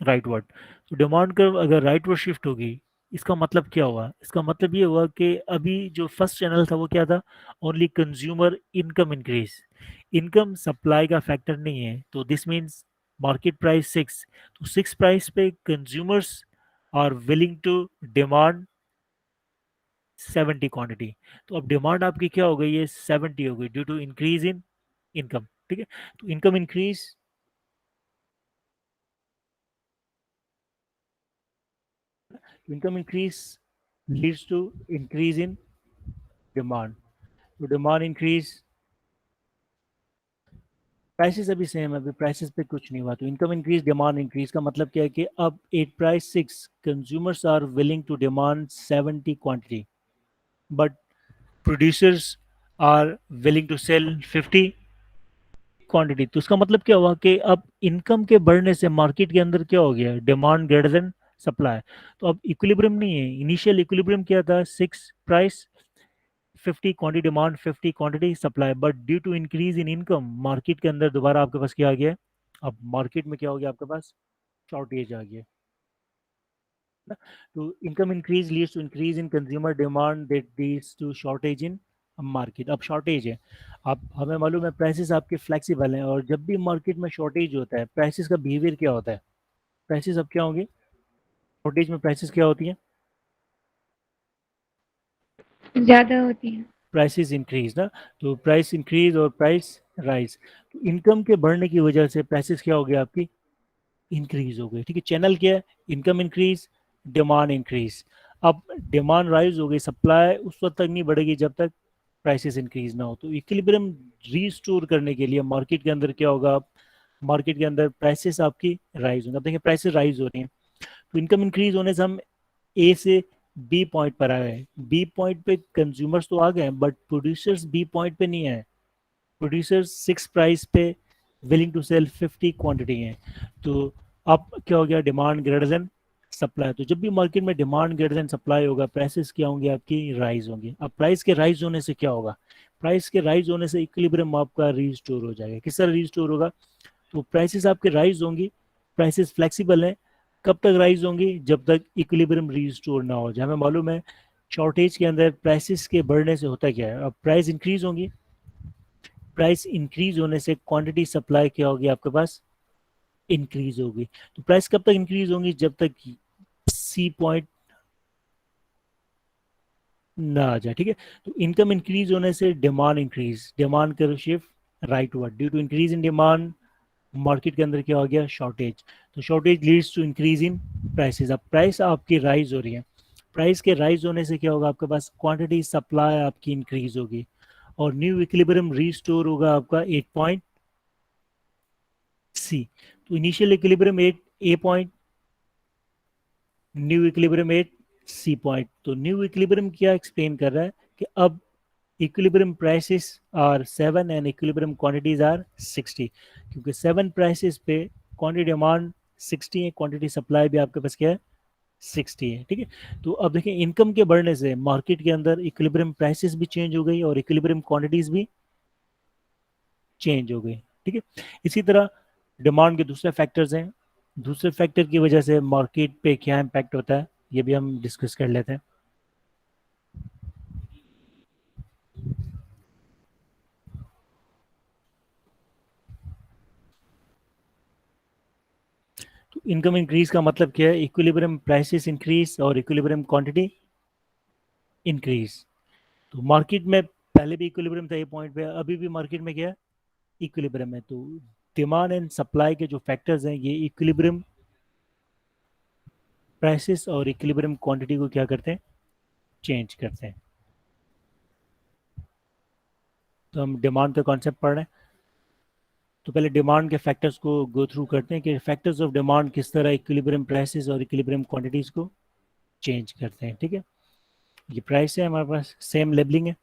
राइटवर्ड. तो डिमांड कर्व अगर राइटवर्ड शिफ्ट होगी, इसका मतलब क्या हुआ? इसका मतलब ये हुआ कि अभी जो फर्स्ट चैनल था वो क्या था? Only consumer income increase. Income supply का फैक्टर नहीं है. तो दिस मीन्स मार्केट प्राइस 6, तो 6 प्राइस पे consumers are willing to demand 70 quantity. तो अब डिमांड आपकी क्या हो गई है? 70 हो गई due to increase in income. ठीक है. तो income increase, income increase leads to increase in demand. तो डिमांड इंक्रीज, प्राइसेस अभी सेम है, अभी प्राइसेस पे कुछ नहीं हुआ. तो इनकम इंक्रीज, डिमांड इंक्रीज का मतलब क्या है? कि अब at price 6 consumers are willing to demand 70 quantity, but producers are willing to sell 50 quantity. तो इसका मतलब क्या हुआ? कि अब इनकम के बढ़ने से मार्केट के अंदर क्या हो गया? Demand greater than supply. तो अब इक्विलिब्रियम नहीं है. इनिशियल इक्विलिब्रियम क्या था? 6 price 50 quantity demand, 50 quantity supply. But due to increase in income market के अंदर दोबारा आपके पास क्या आ गया? अब मार्केट में क्या हो गया आपके पास? शॉर्टेज आ गया ना. तो income increase leads to increase in consumer demand that leads to shortage in market. अब शॉर्टेज है. अब हमें मालूम है प्राइसेस आपके फ्लेक्सिबल हैं, और जब भी मार्केट में शॉर्टेज होता है प्राइसेस का बिहेवियर क्या होता है? प्राइसेस अब क्या होंगे? शॉर्टेज में प्राइसेस क्या होती हैं? ज़्यादा होती है। प्राइसेस इंक्रीज ना, तो प्राइस इंक्रीज और प्राइस राइज, तो इनकम के बढ़ने की वजह से प्राइसेस क्या हो गया आपकी, इंक्रीज हो गई। ठीक है, चैनल क्या है, इनकम इंक्रीज, डिमांड इंक्रीज। अब डिमांड राइज हो गई, सप्लाई उस वक्त तक नहीं बढ़ेगी जब तक प्राइसेस इंक्रीज ना हो। तो इक्विलिब्रियम रीस्टोर करने के लिए मार्केट के अंदर क्या होगा, मार्केट के अंदर प्राइसेस आपकी राइज होंगे। अब देखिए प्राइसेस राइज हो रही हैं, तो इनकम इंक्रीज होने से हम ए से बी पॉइंट पर आ गए। बी पॉइंट पे कंज्यूमर्स तो आ गए बट प्रोड्यूसर्स बी पॉइंट पे नहीं आए। प्रोड्यूसर्स 6 प्राइस पे विलिंग टू सेल 50 क्वांटिटी है। तो अब क्या हो गया, डिमांड ग्रेटर देन सप्लाई। तो जब भी मार्केट में डिमांड ग्रेटर देन सप्लाई होगा, प्राइसेस क्या होंगे आपकी, राइज होंगे। अब प्राइस के राइज होने से क्या होगा, प्राइस के राइज होने से इक्विलिब्रियम आपका रीस्टोर हो जाएगा। किस तरह रीस्टोर होगा, तो प्राइसेस आपके राइज होंगी, प्राइसेस फ्लेक्सिबल है। कब तक राइज होंगी, जब तक इक्विलिब्रियम रीस्टोर ना हो जाए। हमें मालूम है शॉर्टेज के अंदर प्राइसेस के बढ़ने से होता क्या है, अब प्राइस इंक्रीज होंगी, प्राइस इंक्रीज होने से क्वांटिटी सप्लाई क्या होगी आपके पास, इंक्रीज होगी। तो प्राइस कब तक इंक्रीज होंगी, जब तक सी पॉइंट ना आ जाए। ठीक है, तो इनकम इंक्रीज होने से demand increase, demand curve shift rightward, due to increase in demand market के अंदर क्या हो गया, शॉर्टेज। तो shortage leads to increase in prices. अब प्राइस आपकी राइज हो रही है, प्राइस के राइज होने से क्या होगा, आपके पास क्वांटिटी सप्लाई आपकी इंक्रीज होगी और न्यू इक्विलिब्रियम रीस्टोर होगा आपका 8 पॉइंट सी। तो initial equilibrium 8 A point, new equilibrium 8 C point. तो न्यू इक्विलिब्रियम क्या एक्सप्लेन कर रहा है कि अब equilibrium prices are 7 and equilibrium quantities are 60, क्योंकि 7 प्राइसेस पे क्वांटिटी डिमांड 60 है, क्वांटिटी सप्लाई भी आपके पास क्या है, 60 है। ठीक है, तो अब देखिए इनकम के बढ़ने से मार्केट के अंदर इक्विलिब्रियम प्राइसेस भी चेंज हो गई और इक्विलिब्रियम क्वांटिटीज भी चेंज हो गई। ठीक है, इसी तरह डिमांड के दूसरे फैक्टर्स हैं, दूसरे फैक्टर की वजह से मार्केट पे क्या इम्पैक्ट होता है, ये भी हम डिस्कस कर लेते हैं। तो इनकम इंक्रीज का मतलब क्या है, इक्विलिब्रियम प्राइसेस इंक्रीज और इक्विलिब्रियम क्वांटिटी इंक्रीज। तो मार्केट में पहले भी इक्विलिब्रियम था ये पॉइंट पे, अभी भी मार्केट में क्या है, इक्विलिब्रियम है। तो डिमांड एंड सप्लाई के जो फैक्टर्स हैं ये इक्विलिब्रियम प्राइसेस और इक्विलिब्रियम क्वांटिटी को क्या करते हैं, चेंज करते हैं। तो हम डिमांड का कॉन्सेप्ट पढ़ रहे हैं, तो पहले डिमांड के फैक्टर्स को गो थ्रू करते हैं कि फैक्टर्स ऑफ डिमांड किस तरह इक्विलिब्रियम प्राइसेस और इक्विलिब्रियम क्वांटिटीज को चेंज करते हैं। ठीक है, ये प्राइस है हमारे पास, सेम लेबलिंग है,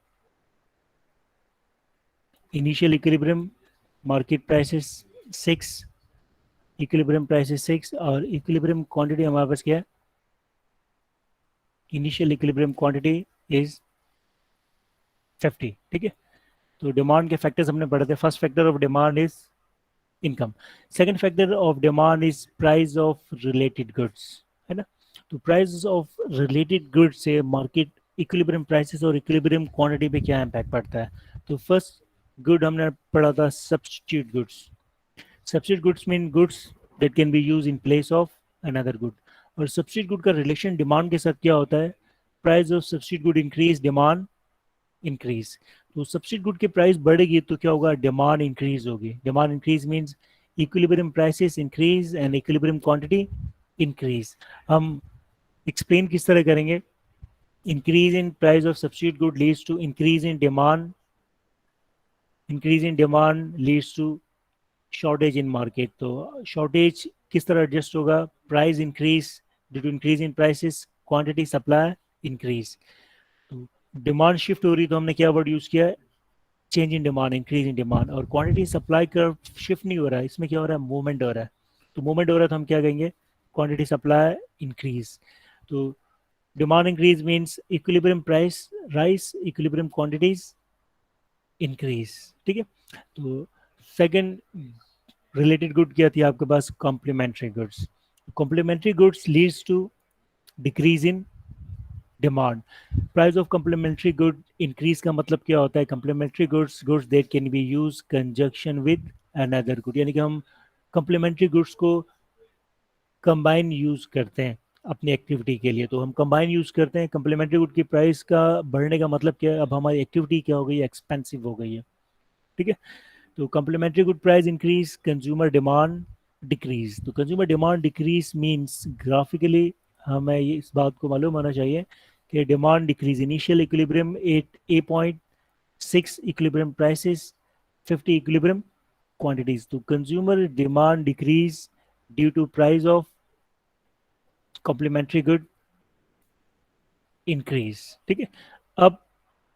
initial equilibrium market prices 6, equilibrium prices 6 और इक्विलिब्रियम क्वांटिटी हमारे पास क्या है, इनिशियल इक्विलिब्रियम क्वांटिटी इज 50। ठीक है, तो डिमांड के फैक्टर्स हमने पढ़े थे। First factor of demand is income, second factor of demand is price of related goods, है ना। तो प्राइस ऑफ रिलेटेड गुड्स से मार्केट इक्विलिब्रियम प्राइसेस और इक्विलिब्रियम क्वांटिटी पे क्या इम्पैक्ट पड़ता है। तो फर्स्ट गुड हमने पढ़ा था substitute goods. Substitute goods mean goods that can be use in place of another good. और सब्स्टिट्यूट गुड का रिलेशन डिमांड के साथ क्या होता है, price of substitute good increase, demand increase. तो सब्सिडी गुड की प्राइस बढ़ेगी तो क्या होगा, डिमांड इंक्रीज होगी। Demand increase means equilibrium prices increase and equilibrium quantity increase. हम एक्सप्लेन किस तरह करेंगे, increase in price of subsidy good Leeds to increase in demand, increase in demand leads to shortage in market. तो shortage किस तरह adjust होगा, price increase due to increase in prices, quantity supply increase. तो demand shift हो रही तो हमने क्या वर्ड यूज किया है, change in demand, increase in demand. और क्वांटिटी सप्लाई कर्व शिफ्ट नहीं हो रहा है, इसमें क्या हो रहा है, मूवमेंट हो रहा है। तो मूवमेंट हो रहा है तो हम क्या कहेंगे, क्वांटिटी सप्लाई इंक्रीज। तो demand increase means equilibrium price rise, equilibrium quantities increase. ठीक है, तो सेकंड रिलेटेड गुड क्या थी आपके पास, complementary goods. Complementary goods leads to decrease in demand. Price of complementary good increase का मतलब क्या होता है, complementary goods goods that can be use conjunction with another good, यानी कि हम कम्प्लीमेंट्री गुड्स को कंबाइन यूज करते हैं अपनी एक्टिविटी के लिए, तो हम कंबाइन यूज करते हैं। कम्प्लीमेंट्री गुड की प्राइस का बढ़ने का मतलब क्या है, अब हमारी एक्टिविटी क्या हो गई है, एक्सपेंसिव हो गई है। ठीक है, तो complementary good price increase, consumer demand decrease. तो consumer demand decrease means graphically हमें ये इस बात को मालूम होना चाहिए कि demand decrease, initial equilibrium 8.6 equilibrium prices, 50 equilibrium quantities. तो consumer demand decrease due to price of complementary good increase. ठीक है, अब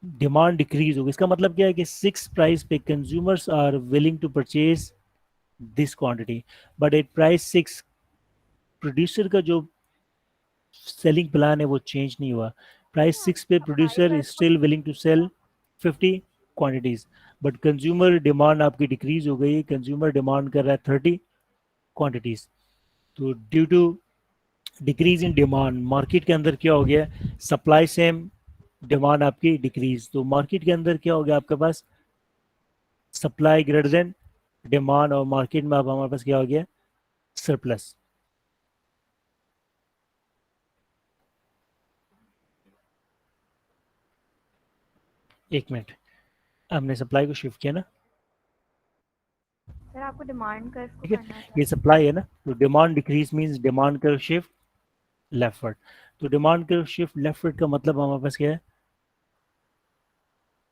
डिमांड डिक्रीज होगी, इसका मतलब क्या है कि 6 प्राइस पे consumers are willing to purchase this quantity, but at price 6 producer का जो सेलिंग प्लान है वो चेंज नहीं हुआ। प्राइस 6 पे producer is still willing to sell 50 quantities, but consumer demand आपकी डिक्रीज हो गई, कंज्यूमर डिमांड कर रहा है 30 क्वांटिटीज। तो due to decrease in demand, market के अंदर क्या हो गया, सप्लाई सेम, डिमांड आपकी डिक्रीज, तो मार्केट के अंदर क्या हो गया आपके पास, सप्लाई ग्रेटर देन डिमांड, और मार्केट में अब हमारे पास क्या हो गया, सरप्लस। एक मिनट, हमने सप्लाई को शिफ्ट किया ना, सर आपको डिमांड कर्व को ठीक है, करना था। ये सप्लाई है ना, तो demand decrease means demand curve shift leftward. तो डिमांड कर्व शिफ्ट लेफ्टवर्ड का मतलब हमारे पास क्या है,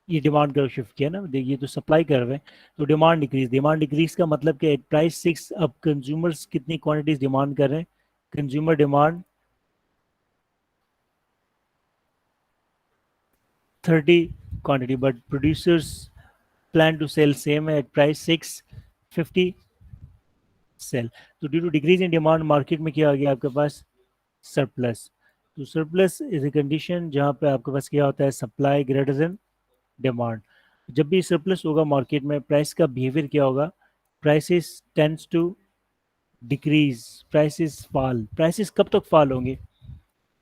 ये डिमांड कर्व शिफ्ट किया ना, देखिए तो सप्लाई कर्व है, तो डिमांड डिक्रीज, डिमांड डिक्रीज का मतलब क्या है, प्राइस 6, अब कंज्यूमर्स कितनी क्वांटिटीज डिमांड कर रहे हैं, consumer demand 30 quantity, but producers plan to sell same at price 6 50 sell. तो due to decrease in demand market में क्या आ गया आपके पास, सरप्लस। तो सरप्लस इज ए कंडीशन जहां पे आपके पास क्या होता है, सप्लाई ग्रेटर देन डिमांड। जब भी सरप्लस होगा मार्केट में, प्राइस का बिहेवियर क्या होगा, prices tends to decrease, prices fall. Prices कब तक फॉल होंगे,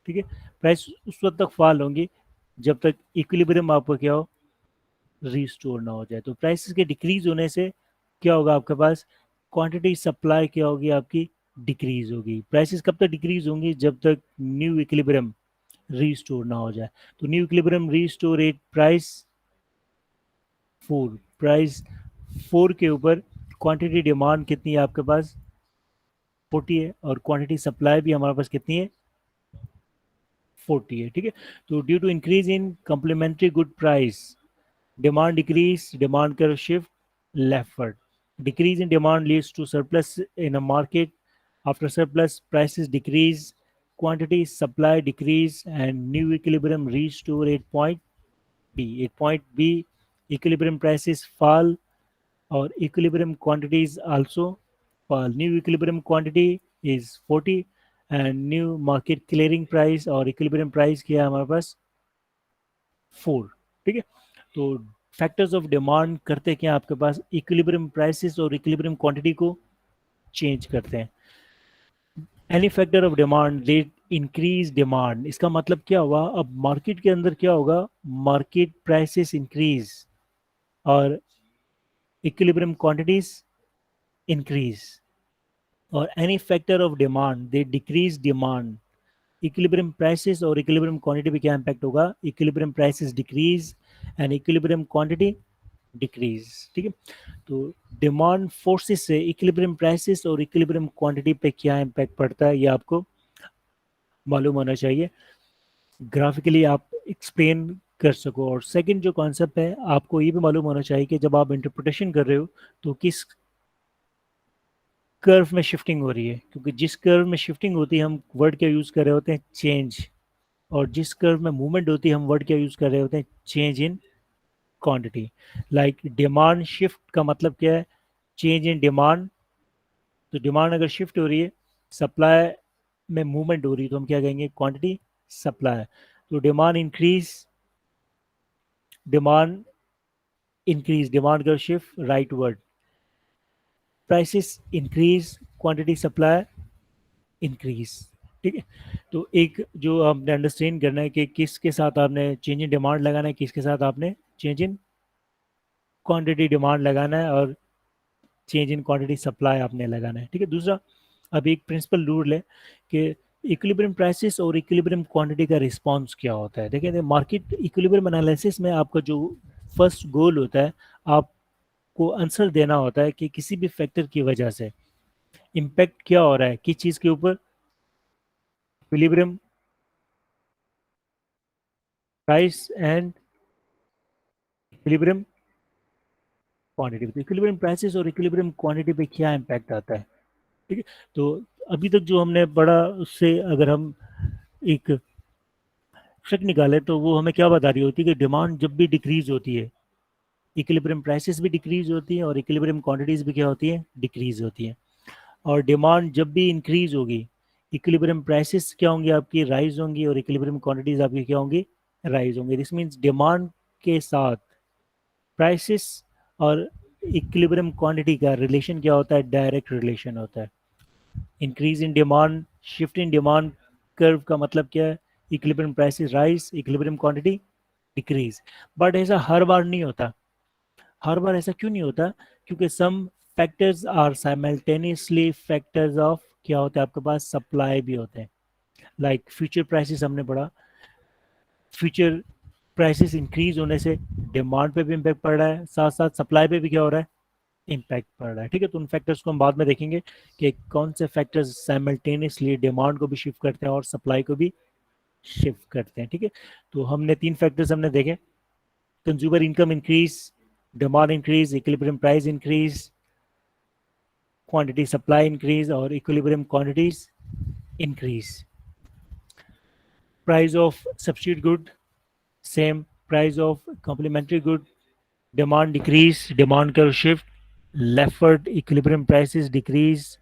ठीक है, प्राइस उस वक्त तक फॉल होंगे जब तक इक्विलिब्रियम आपको क्या हो, रीस्टोर ना हो जाए। तो प्राइसेस के डिक्रीज होने से क्या होगा आपके पास, क्वांटिटी सप्लाई क्या होगी आपकी, डिक्रीज होगी। प्राइसेस कब तक डिक्रीज होंगी, जब तक न्यू इक्विलिब्रियम रीस्टोर ना हो जाए। तो new equilibrium restore at price 4, price 4 के ऊपर क्वांटिटी डिमांड कितनी है आपके पास, 40 है, और क्वांटिटी सप्लाई भी हमारे पास कितनी है, 40 है। ठीक है, तो due to increase in complementary good price, demand decrease, demand curve shift leftward. Decrease in demand leads to surplus in a market. After surplus, prices decrease, quantity supply decrease, and new equilibrium restore at point B. At point B, equilibrium prices fall, or equilibrium quantities also fall. New equilibrium quantity is 40, and new market clearing price or equilibrium price क्या है हमारे पास, 4। ठीक है, तो factors of demand करते क्या आपके पास, equilibrium prices और इक्विलिब्रियम क्वांटिटी को चेंज करते हैं। Any factor of demand they increase demand, इसका मतलब क्या हुआ, अब मार्केट के अंदर क्या होगा, मार्केट प्राइसेस इंक्रीज और इक्विलिब्रियम क्वांटिटीज इंक्रीज, और any factor of demand they decrease demand, equilibrium prices और इक्विलिब्रियम क्वांटिटी पे क्या इंपैक्ट होगा, equilibrium prices decrease and equilibrium quantity decrease. ठीक है, तो डिमांड फोर्सेस से इक्विलिब्रियम प्राइसेस और इक्विलिब्रियम क्वांटिटी पे क्या इम्पैक्ट पड़ता है, ये आपको मालूम होना चाहिए, ग्राफिकली आप एक्सप्लेन कर सको। और सेकंड जो कॉन्सेप्ट है, आपको ये भी मालूम होना चाहिए कि जब आप इंटरप्रिटेशन कर रहे हो तो किस कर्व में शिफ्टिंग हो रही है, क्योंकि जिस कर्व में शिफ्टिंग होती है हम वर्ड क्या यूज कर रहे होते हैं, चेंज, और जिस कर्व में मूवमेंट होती है हम वर्ड क्या यूज कर रहे होते हैं, change in quantity. Like demand shift का मतलब क्या है, चेंज इन डिमांड। तो डिमांड अगर शिफ्ट हो रही है, सप्लाई में मूवमेंट हो रही है, तो हम क्या कहेंगे, क्वांटिटी सप्लाई। तो demand increase, demand increase, demand का shift rightward, prices increase, quantity supply increase. ठीक है, तो एक जो आपने अंडरस्टैंड करना है कि किसके साथ आपने चेंज इन डिमांड लगाना है, किसके साथ आपने चेंज इन क्वांटिटी डिमांड लगाना है, और चेंज इन क्वांटिटी सप्लाई आपने लगाना है। ठीक है, दूसरा, अब एक प्रिंसिपल रूल है कि इक्विलिब्रियम प्राइसेस और इक्विलिब्रियम क्वांटिटी का रिस्पांस क्या होता है? देखिए, मार्केट इक्विलिब्रियम एनालिसिस में आपका जो फर्स्ट गोल होता है, आपको आंसर देना होता है कि किसी भी फैक्टर की वजह से इम्पैक्ट क्या हो रहा है किस चीज़ के ऊपर, equilibrium price and equilibrium quantity. तो इक्विलिब्रियम प्राइसेस और इक्विलिब्रियम क्वांटिटी पे क्या इम्पैक्ट आता है, ठीक है? तो अभी तक जो हमने पढ़ा उससे अगर हम एक ट्रिक निकाले तो वो हमें क्या बता रही होती है कि डिमांड जब भी डिक्रीज होती है, इक्विलिब्रियम प्राइसेस भी डिक्रीज होती हैं और इक्विलिब्रियम क्वांटिटीज भी क्या होती हैं, डिक्रीज होती हैं। और डिमांड जब भी इंक्रीज होगी, इक्विलिब्रियम प्राइसेस क्या होंगी, आपकी राइज होंगी, और इक्विलिब्रियम क्वांटिटीज आपकी क्या होंगी, राइज होंगी। दिस मीन्स डिमांड के साथ प्राइसेस और इक्विलिब्रियम क्वांटिटी का रिलेशन क्या होता है, डायरेक्ट रिलेशन होता है। Increase in demand, shift in demand curve का मतलब क्या है, equilibrium prices rise, equilibrium quantity decrease. But ऐसा हर बार नहीं होता। हर बार ऐसा क्यों नहीं होता? क्योंकि some factors are simultaneously factors of क्या होता है, आपके पास सप्लाई भी होते हैं। लाइक फ्यूचर प्राइसेस हमने पढ़ा, फ्यूचर प्राइसेस इंक्रीज होने से डिमांड पे भी इम्पैक्ट पड़ रहा है, साथ साथ सप्लाई पे भी क्या हो रहा है, इम्पैक्ट पड़ रहा है। ठीक है, तो उन फैक्टर्स को हम बाद में देखेंगे कि कौन से फैक्टर्स साइमल्टेनियसली डिमांड को भी शिफ्ट करते हैं और सप्लाई को भी शिफ्ट करते हैं। ठीक है, तो हमने तीन फैक्टर्स हमने देखे, consumer income increase, demand increase, equilibrium price increase, quantity supply increase, और equilibrium quantities increase. Price of substitute good same, price of complementary good, demand decrease, demand curve shift, leftward, equilibrium prices decrease,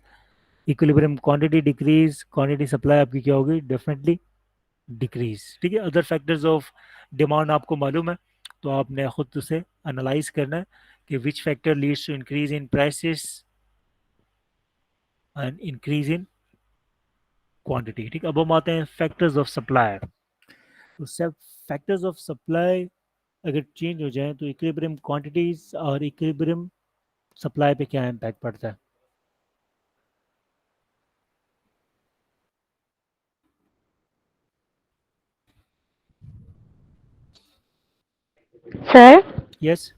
equilibrium quantity decrease, quantity supply आपकी क्या होगी, definitely decrease. ठीक है, other factors of demand आपको मालूम है, तो आपने खुद उसे एनालाइज करना है कि which factor leads to increase in prices and increase in quantity. ठीक, अब हम आते हैं फैक्टर्स ऑफ सप्लाई। तो सब फैक्टर्स ऑफ सप्लाई अगर चेंज हो जाए तो इक्विलिब्रियम क्वांटिटीज और इक्विलिब्रियम सप्लाई पे क्या इम्पैक्ट पड़ता है? सर यस,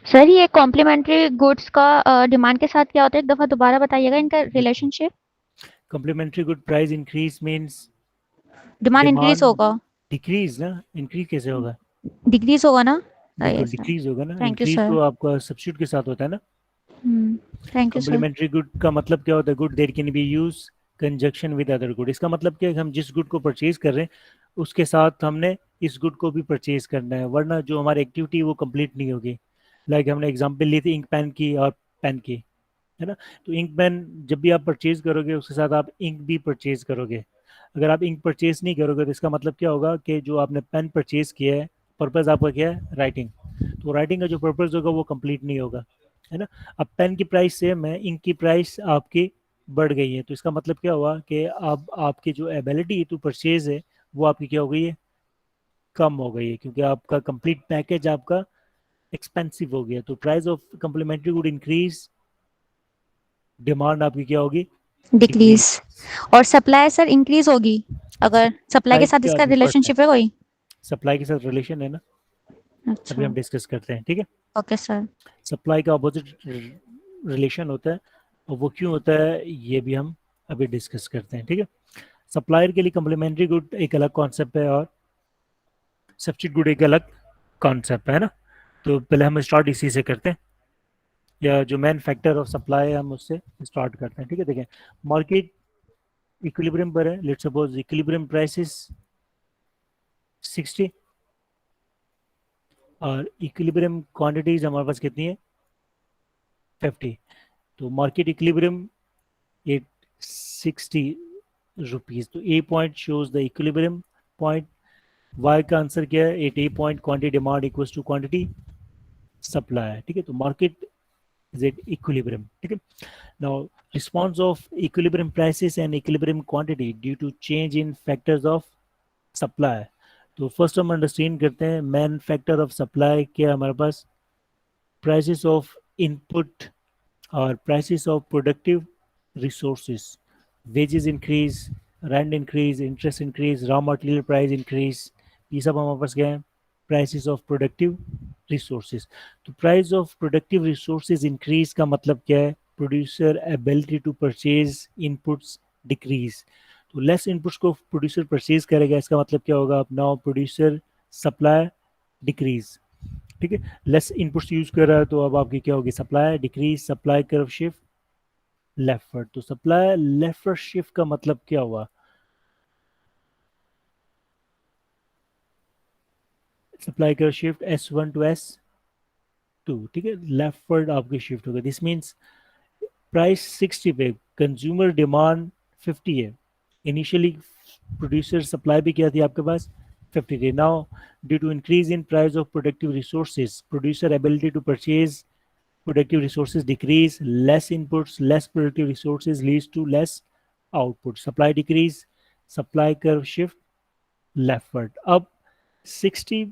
सर ये कॉम्प्लीमेंट्री गुड्स का डिमांड के साथ क्या होता है, एक दफ़ा दोबारा बताइएगा इनका relationship. Complementary good price increase means demand increase demand होगा, डिक्रीज ना, इंक्रीज कैसे होगा? डिक्रीज होगा ना? बिल्कुल यस सर। डिक्रीज होगा ना, थैंक यू इंक्रीज सर। तो आपका सब्स्टिट्यूट के साथ होता है ना। Thank you sir. Complementary good का मतलब क्या होता है, good there can be use conjunction with other good. इसका मतलब क्या है कि हम जिस गुड को परचेज कर रहे हैं उसके साथ हमने इस गुड को भी परचेज करना है, वरना जो हमारी एक्टिविटी वो कंप्लीट नहीं होगी। लाइक हमने एग्जांपल ली थी इंक पेन की और पेन की, है ना? तो इंक पेन जब भी आप परचेज करोगे उसके साथ आप इंक भी परचेज करोगे। अगर आप इंक परचेज नहीं करोगे तो इसका मतलब क्या होगा कि जो आपने पेन परचेज किया है, पर्पज आपका क्या है, राइटिंग। तो राइटिंग का जो पर्पज होगा वो कंप्लीट नहीं होगा, है ना? अब पेन की प्राइस सेम है, इंक की प्राइस आपकी बढ़ गई है, तो इसका मतलब क्या हुआ कि अब आपकी जो एबिलिटी टू परचेज है वो आपकी क्या हो गई है, कम हो गई है, क्योंकि आपका कंप्लीट पैकेज आपका एक्सपेंसिव हो गया। तो price of complementary good increase, demand आपकी क्या होगी, डिक्रीज। डिक्रीज। और सप्लाई सर इंक्रीज होगी अगर सप्लाई के सप्लाई साथ का इसका रिवर्स है, रिलेशनशिप है कोई? सप्लाई के साथ रिलेशन है ना, अभी अच्छा। हम डिस्कस करते हैं। ठीक है, ओके सर। सप्लाई का अपोजिट रिलेशन होता है, और वो क्यों होता है ये भी हम अभी डिस्कस करते हैं। ठीक है, सप्लायर के लिए कम्प्लीमेंट्री गुड एक अलग कॉन्सेप्ट है और सब्स्टिट्यूट गुड एक अलग कॉन्सेप्ट है ना। तो पहले हम स्टार्ट इसी से करते हैं, या जो मेन फैक्टर ऑफ सप्लाई है हम उससे स्टार्ट करते हैं। ठीक है, देखें, मार्केट इक्विलिब्रियम पर है, लेट्स सपोज इक्विलिब्रियम प्राइसेस 60 और इक्विलिब्रियम क्वांटिटीज हमारे पास कितनी है, 50। तो मार्केट इक्विलिब्रियम एट 60 रुपीज। तो A point shows the equilibrium point, Y का आंसर क्या है, at A point quantity demand equals to quantity supply है। ठीक है, तो मार्केट इज एट इक्विलिब्रियम। ठीक है, now response of equilibrium prices and equilibrium quantity due to change in factors of supply. तो फर्स्ट हम अंडरस्टैंड करते हैं मेन फैक्टर ऑफ सप्लाई क्या है हमारे पास, प्राइसेस ऑफ इनपुट और prices of productive resources, wages increase, rent increase, interest increase, raw material price increase, ये सब हमारे पास क्या है, प्राइसेस ऑफ प्रोडक्टिव रिसोर्सेज। तो price of productive resources increase का मतलब क्या है, producer ability to purchase inputs decrease. तो लेस इनपुट्स को प्रोड्यूसर परचेज करेगा, इसका मतलब क्या होगा, नाउ प्रोड्यूसर सप्लाई डिक्रीज। ठीक है, लेस इनपुट्स यूज कर रहा है तो अब आपकी क्या होगी, supply decrease, supply curve shift leftward. तो सप्लाई लेफ्टवर्ड शिफ्ट का मतलब क्या हुआ, supply curve shift S1 to S2, ठीक है, लेफ्टवर्ड आपकी शिफ्ट होगा। दिस मींस प्राइस 60 पे, कंज्यूमर डिमांड 50 है, इनिशियली प्रोड्यूसर सप्लाई भी क्या थी आपके पास 50 थी। Now due to increase in price of productive resources, producer ability to purchase productive resources decrease, less inputs, less productive resources leads to less output, supply decrease, supply curve shift leftward। अब 60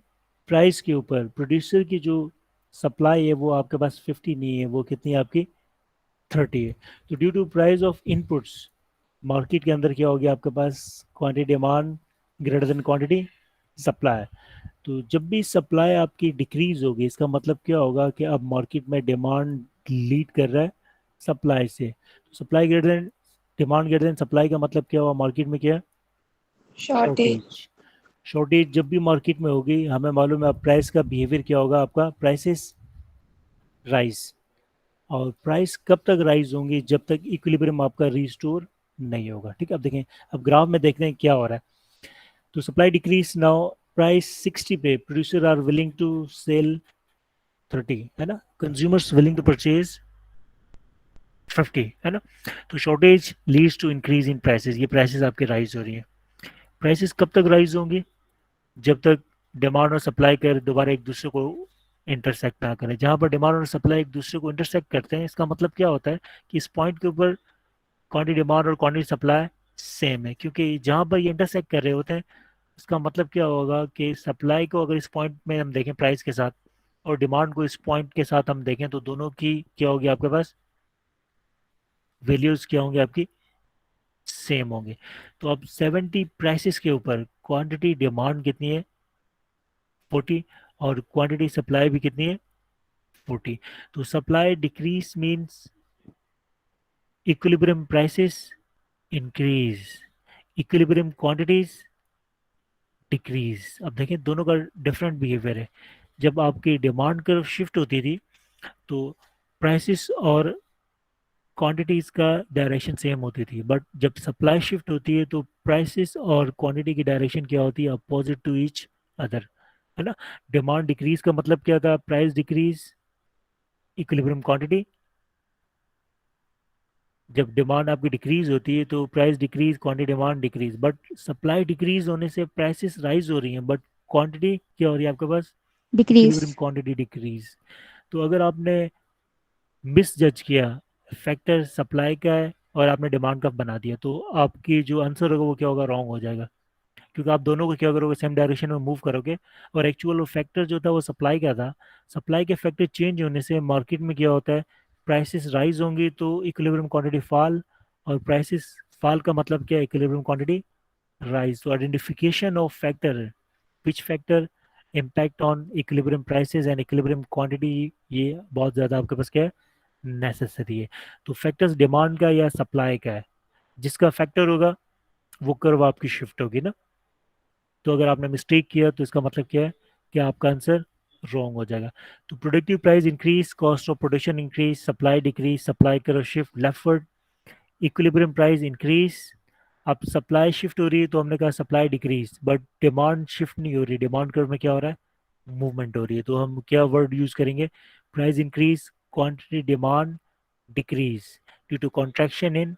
price के ऊपर producer की जो supply है वो आपके पास 50 नहीं है, वो कितनी है आपकी 30 है। तो due to price of inputs, market के अंदर क्या हो गया आपके पास, quantity demand greater than quantity supply. तो जब भी सप्लाई आपकी डिक्रीज होगी, इसका मतलब क्या होगा कि अब मार्केट में डिमांड लीड कर रहा है सप्लाई से। तो supply greater than demand greater than supply का मतलब क्या हुआ, मार्केट में क्या, शॉर्टेज। शॉर्टेज। शॉर्टेज जब भी मार्केट में होगी, हमें मालूम है अब प्राइस का बिहेवियर क्या होगा, आपका प्राइसेस राइज। और प्राइस कब तक राइज होंगी, जब तक इक्विलिब्रियम आपका रिस्टोर नहीं होगा। ठीक है, अब देखें, अब ग्राफ में देखते हैं क्या हो रहा है। तो सप्लाई डिक्रीज, नाउ प्राइस 60 पे, producer are willing to sell 30, है ना, कंज्यूमर्स विलिंग टू परचेज 50, है ना। तो shortage leads to increase in prices, ये प्राइसेस आपके राइज हो रही है। प्राइसेस कब तक राइज होंगी, जब तक डिमांड और सप्लाई कर दोबारा एक दूसरे को इंटरसेक्ट ना करें। जहां पर डिमांड और सप्लाई एक दूसरे को इंटरसेक्ट करते हैं, इसका मतलब क्या होता है कि इस पॉइंट के ऊपर क्वांटिटी डिमांड और क्वांटिटी सप्लाई सेम है, क्योंकि जहां पर ये इंटरसेक्ट कर रहे होते हैं, इसका मतलब क्या होगा कि सप्लाई को अगर इस पॉइंट में हम देखें प्राइस के साथ, और डिमांड को इस पॉइंट के साथ हम देखें, तो दोनों की क्या होगी आपके पास, वैल्यूज क्या होंगे आपकी, सेम होंगे। तो अब 70 प्राइसेस के ऊपर क्वांटिटी डिमांड कितनी है 40, और क्वांटिटी सप्लाई भी कितनी है 40। तो supply decrease means equilibrium prices increase, equilibrium quantities decrease. अब देखें दोनों का डिफरेंट बिहेवियर है। जब आपकी डिमांड कर्व शिफ्ट होती थी तो प्राइसेस और क्वांटिटीज का डायरेक्शन सेम होती थी, बट जब सप्लाई शिफ्ट होती है तो प्राइसेस और क्वांटिटी की डायरेक्शन क्या होती है, अपोजिट टू ईच अदर, है ना। डिमांड डिक्रीज का मतलब क्या था, प्राइस डिक्रीज इक्विलिब्रियम क्वांटिटी। जब डिमांड आपकी डिक्रीज होती है तो price decrease, quantity demand decrease, but supply decrease होने से प्राइसेस राइज हो रही हैं, बट क्वांटिटी क्या हो रही है आपके पास, डिक्रीज। Equilibrium quantity decrease. तो अगर आपने मिस जज किया, फैक्टर सप्लाई का है और आपने डिमांड का बना दिया, तो आपकी जो आंसर होगा वो क्या होगा, रॉन्ग हो जाएगा। क्योंकि आप दोनों को क्या करोगे, सेम डायरेक्शन में मूव करोगे, और एक्चुअल वो फैक्टर जो था वो सप्लाई का था। सप्लाई के फैक्टर चेंज होने से मार्केट में क्या होता है, प्राइसेस राइज होंगी तो इक्विलिब्रियम क्वांटिटी फॉल, और प्राइसेस फॉल का मतलब क्या है, इक्विलिब्रियम क्वांटिटी राइज। तो identification of factor, which factor impact on equilibrium prices and equilibrium quantity, ये बहुत ज़्यादा आपके पास क्या है, नेसेसरी है। तो फैक्टर्स डिमांड का या सप्लाई का है, जिसका फैक्टर होगा वो कर्व आपकी शिफ्ट होगी ना। तो अगर आपने मिस्टेक किया तो इसका मतलब क्या है कि आपका आंसर रॉन्ग हो जाएगा। तो productive price increase, cost of production increase, supply decrease, supply curve shift leftward, equilibrium price increase. अब सप्लाई शिफ्ट हो रही है तो हमने कहा supply decrease, but demand shift नहीं हो रही, डिमांड कर्व में क्या हो रहा है, मूवमेंट हो रही है। तो हम क्या वर्ड यूज करेंगे, price increase, quantity demand decrease due to contraction in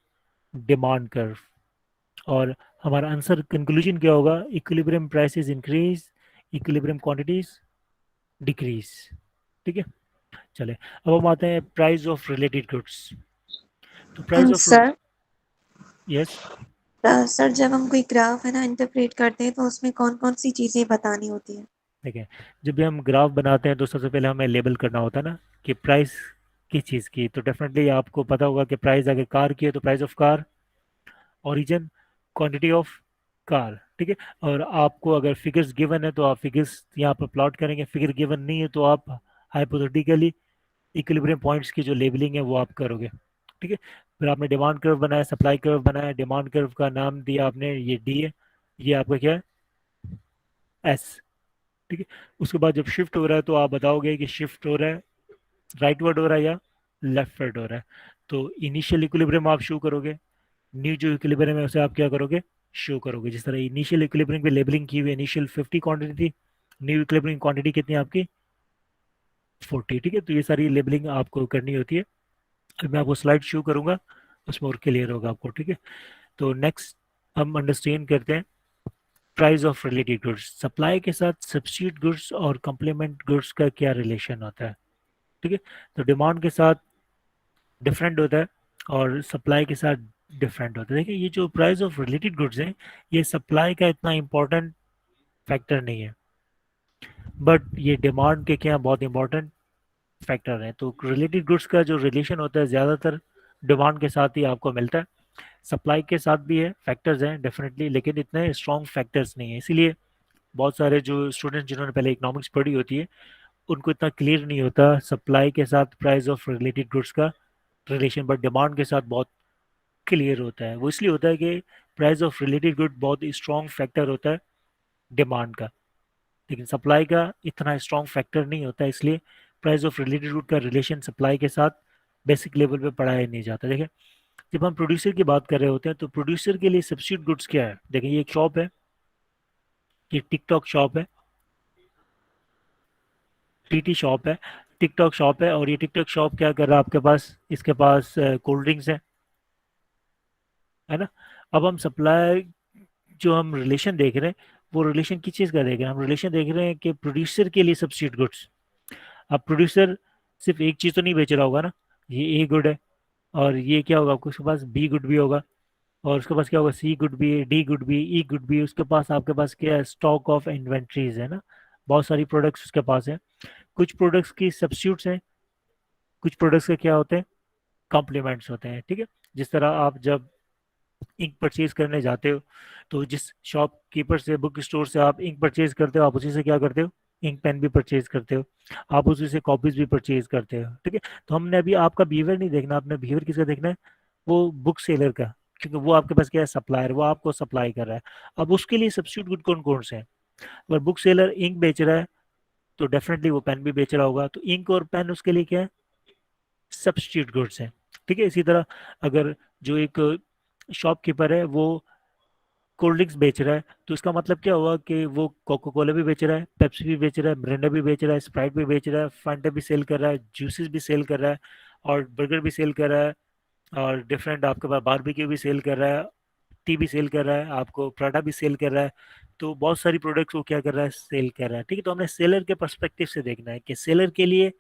demand curve. और हमारा आंसर कंक्लूजन क्या होगा, equilibrium prices increase, equilibrium quantities decrease. ठीक है, चले अब हम आते हैं प्राइस ऑफ रिलेटेड गुड्स। तो price of, sir yes, sir जब हम कोई ग्राफ है ना इंटरप्रेट करते हैं तो उसमें कौन कौन सी चीजें बतानी होती है? देखिए, जब भी हम ग्राफ बनाते हैं तो सबसे पहले हमें लेबल करना होता है ना, कि प्राइस किस चीज़ की। तो डेफिनेटली आपको पता होगा कि प्राइस अगर कार की है तो price of car, origin, quantity of car, ठीक है। और आपको अगर फिगर्स गिवन है तो आप फिगर्स यहाँ पर प्लॉट करेंगे, फिगर गिवन नहीं है तो आप हाइपोथेटिकली इक्विलिब्रियम पॉइंट्स की जो लेबलिंग है वो आप करोगे, ठीक है। फिर आपने डिमांड कर्व बनाया, सप्लाई कर्व बनाया, डिमांड कर्व का नाम दिया आपने, ये डी है, ये आपका क्या है, एस, ठीक है। उसके बाद जब शिफ्ट हो रहा है तो आप बताओगे कि शिफ्ट हो रहा है राइट वर्ड हो रहा है या लेफ्ट वर्ड हो रहा है। तो इनिशियल इक्विलिब्रियम आप शो करोगे, न्यू जो इक्विलिब्रियम है उसे आप क्या करोगे, शो करोगे। जिस तरह इनिशियल इक्विलिब्रियम पे लेबलिंग की हुई, इनिशियल 50 क्वांटिटी थी, न्यू इक्विलिब्रियम क्वांटिटी कितनी है आपकी 40, ठीक है। तो ये सारी लेबलिंग आपको करनी होती है। अब मैं आपको स्लाइड शो करूंगा, उसमें और क्लियर होगा आपको, ठीक है। तो नेक्स्ट हम अंडरस्टैंड करते हैं price of related goods. Supply के साथ सब्स्टिट्यूट गुड्स और कॉम्प्लीमेंट गुड्स का क्या रिलेशन होता है, ठीक है। तो डिमांड के साथ डिफरेंट होता है और सप्लाई के साथ डिफरेंट होता है। देखिए ये जो प्राइस ऑफ रिलेटेड गुड्स हैं, ये सप्लाई का इतना इंपॉर्टेंट फैक्टर नहीं है, बट ये डिमांड के क्या बहुत इंपॉर्टेंट फैक्टर हैं। तो रिलेटेड गुड्स का जो रिलेशन होता है ज़्यादातर डिमांड के साथ ही आपको मिलता है। सप्लाई के साथ भी है, फैक्टर्स हैं डेफिनेटली, लेकिन इतने स्ट्रॉन्ग फैक्टर्स नहीं है। इसीलिए बहुत सारे जो स्टूडेंट्स जिन्होंने पहले इकोनॉमिक्स पढ़ी होती है उनको इतना क्लियर नहीं होता सप्लाई के साथ प्राइस ऑफ रिलेटेड गुड्स का रिलेशन, बट डिमांड के साथ बहुत क्लियर होता है। वो इसलिए होता है कि प्राइस ऑफ रिलेटेड गुड बहुत स्ट्रॉन्ग फैक्टर होता है डिमांड का, लेकिन सप्लाई का इतना स्ट्रॉन्ग फैक्टर नहीं होता है। इसलिए प्राइस ऑफ रिलेटेड गुड का रिलेशन सप्लाई के साथ बेसिक लेवल पे पढ़ाया नहीं जाता। देखिए जब हम प्रोड्यूसर की बात कर रहे होते हैं तो प्रोड्यूसर के लिए सब्स्टिट्यूट गुड्स क्या है। देखिए ये एक शॉप है, ये टिकटॉक शॉप है, टीटी शॉप है, टिकटॉक शॉप है। और ये टिकटॉक शॉप क्या कर रहा है आपके पास, इसके पास कोल्ड ड्रिंक्स है ना। अब हम सप्लाई जो हम रिलेशन देख रहे हैं वो रिलेशन किस चीज़ का देख रहे हैं, हम रिलेशन देख रहे हैं कि प्रोड्यूसर के लिए सब्स्टिट्यूट गुड्स। अब प्रोड्यूसर सिर्फ एक चीज़ तो नहीं बेच रहा होगा ना, ये ए गुड है और ये क्या होगा, आपको उसके पास बी गुड भी होगा और उसके पास क्या होगा, सी गुड भी है, डी गुड भी है, ई गुड भी है। उसके पास आपके पास क्या है, स्टॉक ऑफ इन्वेंट्रीज है ना, बहुत सारी प्रोडक्ट्स उसके पास है। कुछ प्रोडक्ट्स की सब्स्टिट्यूट्स हैं, कुछ प्रोडक्ट्स के क्या होते हैं, कॉम्प्लीमेंट्स होते हैं, ठीक है। जिस तरह आप जब इंक परचेज करने जाते हो तो जिस शॉपकीपर से, बुक स्टोर से आप इंक परचेज करते हो, आप उसी से क्या करते हो, इंक पेन भी परचेज करते हो, आप उसी से कॉपीज भी परचेज करते हो, ठीक है। तो हमने अभी आपका बिहेवियर नहीं देखना, आपने बिहेवियर किसका देखना है, वो बुक सेलर का, क्योंकि वो आपके पास क्या है, सप्लायर, वो आपको सप्लाई कर रहा है। अब उसके लिए सब्स्टिट्यूट गुड कौन कौन से हैं। अगर बुक सेलर इंक बेच रहा है तो डेफिनेटली वो पेन भी बेच रहा होगा, तो इंक और पेन उसके लिए क्या है, सब्स्टिट्यूट गुड्स हैं, ठीक है। इसी तरह अगर जो एक शॉपकीपर है वो कोल्ड ड्रिंक्स बेच रहा है तो इसका मतलब क्या हुआ कि वो कोको कोला भी बेच रहा है, पेप्सी भी बेच रहा है, मिरिंडा भी बेच रहा है, स्प्राइट भी बेच रहा है, फंटा भी सेल कर रहा है, जूसेस भी सेल कर रहा है, और बर्गर भी सेल कर रहा है, और डिफरेंट आपके पास बारबेक्यू भी सेल कर रहा है, टी भी सेल कर रहा है, आपको पराठा भी सेल कर रहा है। तो बहुत सारी प्रोडक्ट्स वो क्या कर रहा है, सेल कर रहा है, ठीक है। तो हमने सेलर के पर्सपेक्टिव से देखना है कि सेलर के लिए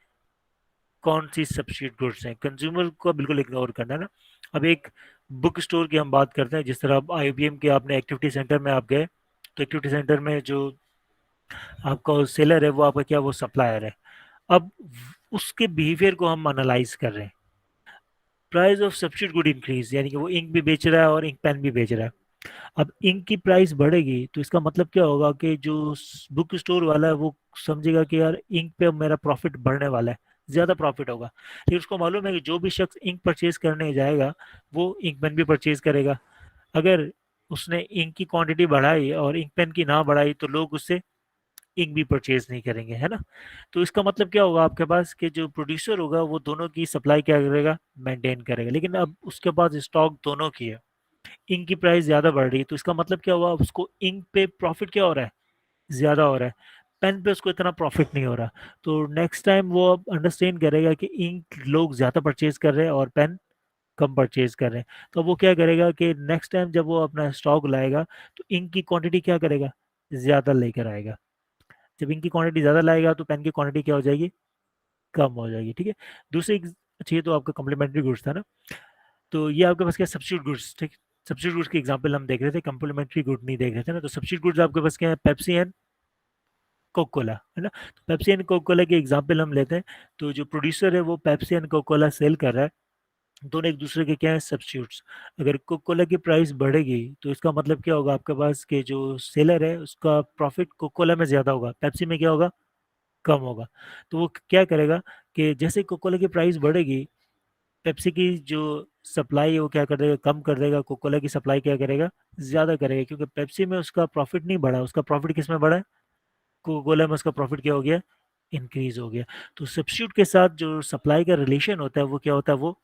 कौन सी सब्सिट्यूट गुड्स हैं, कंज्यूमर को बिल्कुल इग्नोर करना है ना। अब एक बुक स्टोर की हम बात करते हैं, जिस तरह अब आईबीएम के आपने एक्टिविटी सेंटर में आप गए तो एक्टिविटी सेंटर में जो आपका सेलर है वो आपका क्या, वो सप्लायर है। अब उसके बिहेवियर को हम एनालाइज कर रहे हैं। Price of substitute good increase, यानी कि वो इंक भी बेच रहा है और इंक पेन भी बेच रहा है। अब इंक की प्राइस बढ़ेगी तो इसका मतलब क्या होगा कि जो बुक स्टोर वाला है वो समझेगा कि यार इंक पे अब मेरा प्रॉफिट बढ़ने वाला है, ज्यादा प्रॉफिट होगा। फिर उसको मालूम है कि जो भी शख्स इंक परचेज करने जाएगा वो इंक पेन भी परचेज करेगा। अगर उसने इंक की क्वांटिटी बढ़ाई और इंक पेन की ना बढ़ाई तो लोग उससे इंक भी परचेज नहीं करेंगे, है ना। तो इसका मतलब क्या होगा आपके पास कि जो प्रोड्यूसर होगा वो दोनों की सप्लाई क्या करेगा, मेंटेन करेगा, लेकिन अब उसके पास स्टॉक दोनों की है, इंक की प्राइस ज्यादा बढ़ रही है तो इसका मतलब क्या हुआ, उसको इंक पे प्रॉफिट क्या हो रहा है, ज्यादा हो रहा है, पेन पे उसको इतना प्रॉफिट नहीं हो रहा। तो नेक्स्ट टाइम वो अब अंडरस्टैंड करेगा कि इंक लोग ज्यादा परचेज कर रहे हैं और पेन कम परचेज कर रहे हैं, तो वो क्या करेगा कि नेक्स्ट टाइम जब वो अपना स्टॉक लाएगा तो इंक की क्वांटिटी क्या करेगा, ज्यादा लेकर आएगा। जब इंक की क्वांटिटी ज्यादा लाएगा तो पेन की क्वांटिटी क्या हो जाएगी, कम हो जाएगी, ठीक है। दूसरी अच्छा, ये तो आपका कॉम्प्लीमेंट्री गुड्स था ना। तो ये आपके पास क्या, सब्स्टिट्यूट गुड्स, ठीक। सब्स्टिट्यूट गुड्स की एग्जांपल हम देख रहे थे, कॉम्प्लीमेंट्री गुड नहीं देख रहे थे ना। तो सब्स्टिट्यूट गुड्स आपके पास क्या है, पेप्सी एंड कोका कोला, है ना। तो पेप्सी एंड कोका कोला की एग्जांपल हम लेते हैं। तो जो प्रोड्यूसर है वो Pepsi and Coca Cola sell कर रहा है दोनों एक दूसरे के क्या है, सब्स्टिट्यूट्स। अगर कोका कोला की प्राइस बढ़ेगी तो इसका मतलब क्या होगा आपके पास, कि जो सेलर है उसका प्रॉफिट कोका कोला में ज़्यादा होगा, पेप्सी में क्या होगा, कम होगा। तो वो क्या करेगा कि जैसे कोका कोला की प्राइस बढ़ेगी, पेप्सी की जो सप्लाई है वो क्या कर देगा, कम कर देगा, कोका कोला की सप्लाई क्या करेगा, ज़्यादा करेगा, क्योंकि पेप्सी में उसका प्रॉफिट नहीं बढ़ा, उसका प्रॉफिट किस में बढ़ा है, कोका कोला में उसका प्रॉफिट क्या हो गया, इंक्रीज हो गया। तो सब्स्टिट्यूट के साथ जो सप्लाई का रिलेशन होता है वो क्या होता है, वो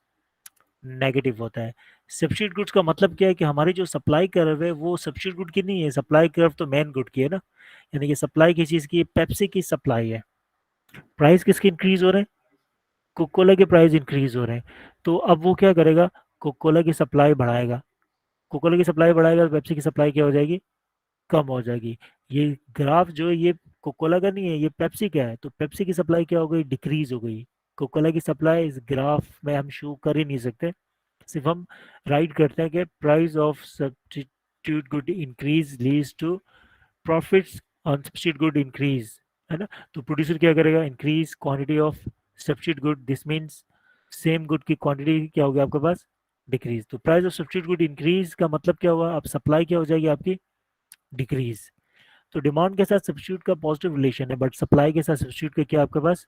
नेगेटिव होता है। सब्स्टिट्यूट गुड्स का मतलब क्या है कि हमारी जो सप्लाई कर्व है वो सब्स्टिट्यूट गुड की नहीं है, सप्लाई कर्व तो मेन गुड की है ना। यानी कि सप्लाई की चीज़ की, पेप्सी की सप्लाई है, प्राइस किसके इंक्रीज हो रहे हैं, कोका कोला के प्राइस इंक्रीज हो रहे हैं। तो अब वो क्या करेगा, कोका कोला की सप्लाई बढ़ाएगा, कोका कोला की सप्लाई बढ़ाएगा तो पेप्सी की सप्लाई क्या हो जाएगी, कम हो जाएगी। ये ग्राफ जो है ये कोका कोला का नहीं है, ये पेप्सी का है। तो पेप्सी की सप्लाई क्या हो गई, डिक्रीज हो गई। कोका कोला की सप्लाई इस ग्राफ में हम शो कर ही नहीं सकते, सिर्फ हम राइट करते हैं कि price of substitute good increase leads to profits on substitute good increase, है ना। तो प्रोड्यूसर क्या करेगा, increase quantity of substitute good, this means same good की क्वांटिटी क्या होगी आपके पास, डिक्रीज। तो price of substitute good increase का मतलब क्या होगा, अब सप्लाई क्या हो जाएगी आपकी, डिक्रीज। तो डिमांड के साथ सब्स्टिट्यूट का पॉजिटिव रिलेशन है, बट सप्लाई के साथ सब्स्टिट्यूट का क्या आपके पास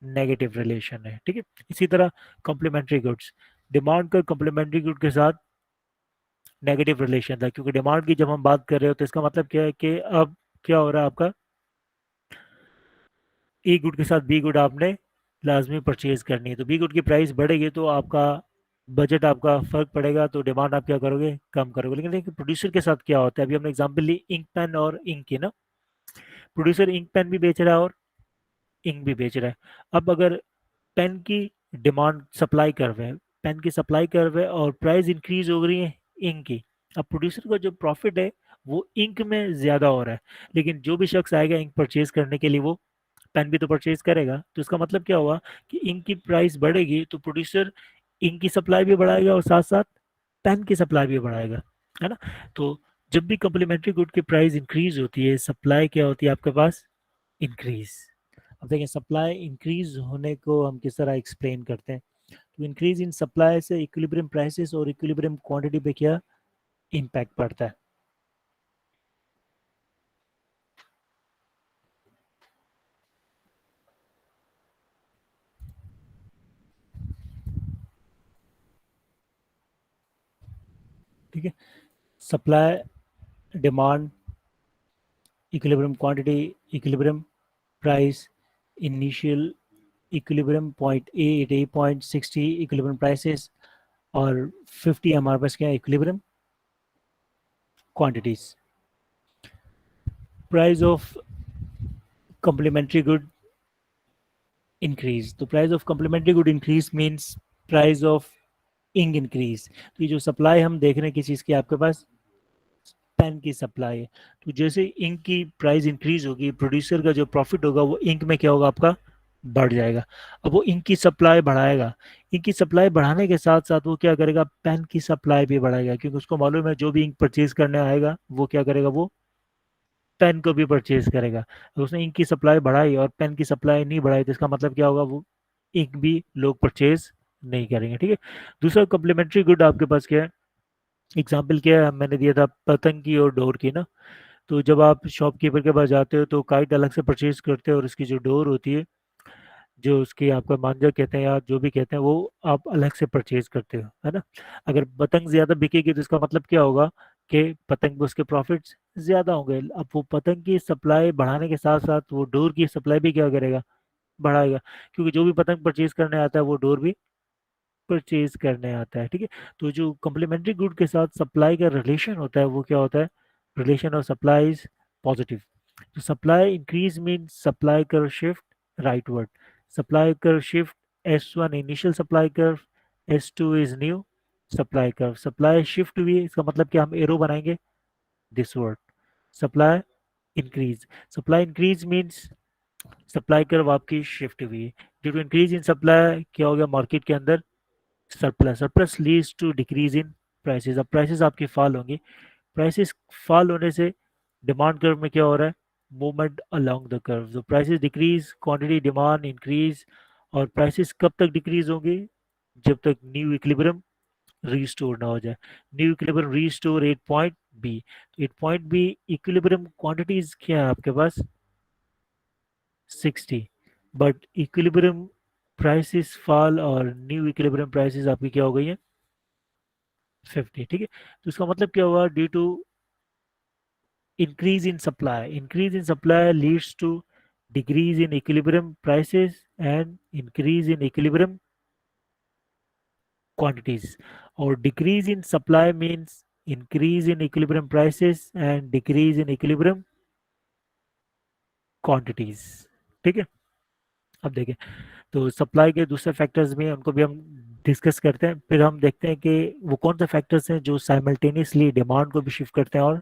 नेगेटिव रिलेशन है, ठीक है। इसी तरह कॉम्प्लीमेंट्री गुड्स, डिमांड का कॉम्प्लीमेंट्री गुड के साथ नेगेटिव रिलेशन था, क्योंकि डिमांड की जब हम बात कर रहे हो तो इसका मतलब क्या है कि अब क्या हो रहा है आपका, ए गुड के साथ बी गुड आपने लाजमी परचेज करनी है, तो बी गुड की प्राइस बढ़ेगी तो आपका बजट, आपका फर्क पड़ेगा, तो डिमांड आप क्या करोगे, कम करोगे। लेकिन देखिए प्रोड्यूसर के साथ क्या होता है, अभी हमने एग्जांपल ली इंक पेन और इंक की ना, प्रोड्यूसर इंक पेन भी बेच रहा है और इंक भी बेच रहा है। अब अगर पेन की डिमांड, सप्लाई कर्व है, पेन की सप्लाई कर्व है और प्राइस इंक्रीज हो रही है इंक की, अब प्रोड्यूसर का जो प्रॉफिट है वो इंक में ज़्यादा हो रहा है। लेकिन जो भी शख्स आएगा इंक परचेज करने के लिए वो पेन भी तो परचेज करेगा। तो इसका मतलब क्या हुआ कि इंक की प्राइस बढ़ेगी तो प्रोड्यूसर इंक की सप्लाई भी बढ़ाएगा और साथ साथ पेन की सप्लाई भी बढ़ाएगा, है ना। तो जब भी कम्प्लीमेंट्री गुड की प्राइस इंक्रीज होती है, सप्लाई क्या होती है आपके पास, इंक्रीज। अब देखें सप्लाई इंक्रीज होने को हम किस तरह एक्सप्लेन करते हैं। तो इंक्रीज इन सप्लाई से इक्विलिब्रियम प्राइसेस और इक्विलिब्रियम क्वांटिटी पे क्या इम्पैक्ट पड़ता है। ठीक है, supply, demand, equilibrium quantity, equilibrium price, initial equilibrium point A at A point 60 equilibrium prices, और 50 हमारे पास क्या है, equilibrium quantities. Price of complementary good increase, तो price of complementary good increase means price of ink increase. तो ये जो supply हम देख रहे हैं किस चीज़ की, आपके पास पेन की सप्लाई है। तो जैसे इंक की प्राइस इंक्रीज होगी, प्रोड्यूसर का जो प्रॉफिट होगा वो इंक में क्या होगा आपका, बढ़ जाएगा। अब वो इंक की सप्लाई बढ़ाएगा, इंक की सप्लाई बढ़ाने के साथ साथ वो क्या करेगा, पेन की सप्लाई भी बढ़ाएगा, क्योंकि उसको मालूम है जो भी इंक परचेज करने आएगा वो क्या करेगा, वो पेन को भी परचेज करेगा। तो उसने इंक की सप्लाई बढ़ाई और पेन की सप्लाई नहीं बढ़ाई, तो इसका मतलब क्या होगा, वो इंक भी लोग परचेज नहीं करेंगे, ठीक है। दूसरा कम्प्लीमेंट्री गुड आपके पास क्या है, एग्जाम्पल क्या है, मैंने दिया था पतंग की और डोर की ना। तो जब आप शॉपकीपर के पास जाते हो तो काइट अलग से परचेज करते हो और उसकी जो डोर होती है, जो उसकी आपका मांझा कहते हैं या जो भी कहते हैं, वो आप अलग से परचेज करते हो, है ना। अगर पतंग ज्यादा बिकेगी तो इसका मतलब क्या होगा, कि पतंग में उसके प्रॉफिट्स ज्यादा होंगे। अब वो पतंग की सप्लाई बढ़ाने के साथ साथ वो डोर की सप्लाई भी क्या करेगा, बढ़ाएगा, क्योंकि जो भी पतंग परचेज करने आता है वो डोर भी परचेज करने आता है, ठीक है। तो जो कम्प्लीमेंट्री गुड के साथ सप्लाई का रिलेशन होता है वो क्या होता है, relation of supply is positive. तो supply increase mean supply curve shift rightward, supply curve shift S1 initial supply curve, S2 is new supply curve. Supply shift हुई इसका मतलब कि हम एरो बनाएंगे this word, supply increase. Supply increase means supply curve आपकी shift हुई है। Due to increase in supply क्या हो गया, मार्केट के अंदर surplus, surplus leads to decrease in prices. अब प्राइसेस आपकी फॉल होंगी, प्राइसेस फॉल होने से डिमांड कर्व में क्या हो रहा है, मूवमेंट अलोंग द कर्व। जो prices decrease, quantity demand increase. और प्राइसेस कब तक डिक्रीज होंगी, जब तक न्यू इक्विलिब्रियम रीस्टोर ना हो जाए। New equilibrium restore at point B. At point B equilibrium quantities क्या है आपके पास? 60। बट इक्विलिब्रियम प्राइसेस फॉल और न्यू इक्विलिब्रियम प्राइसेस आपकी क्या हो गई है? 50। ठीक है, तो इसका मतलब क्या हुआ? Due to increase in supply. Increase in supply leads to decrease in equilibrium prices and increase in equilibrium quantities. Or decrease in supply means increase in equilibrium prices and decrease in equilibrium quantities. ठीक है, अब देखें तो supply के दूसरे factors भी हैं, उनको भी हम डिस्कस करते हैं। फिर हम देखते हैं कि वो कौन से फैक्टर्स हैं जो साइमल्टेनियसली डिमांड को भी शिफ्ट करते हैं और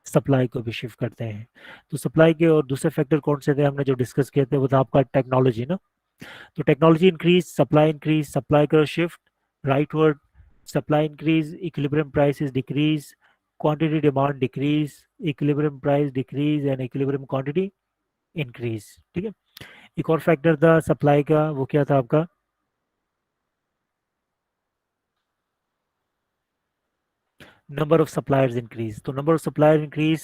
सप्लाई को भी शिफ्ट करते हैं। तो सप्लाई के और दूसरे फैक्टर कौन से थे हमने जो डिस्कस किए थे? वो था आपका टेक्नोलॉजी ना। तो technology increase, supply curve shift rightward, supply increase, equilibrium prices decrease, quantity demand decrease, equilibrium price decrease and equilibrium quantity increase. ठीक है, एक और फैक्टर था सप्लाई का, वो क्या था आपका? Number of suppliers increase. तो number of supplier increase,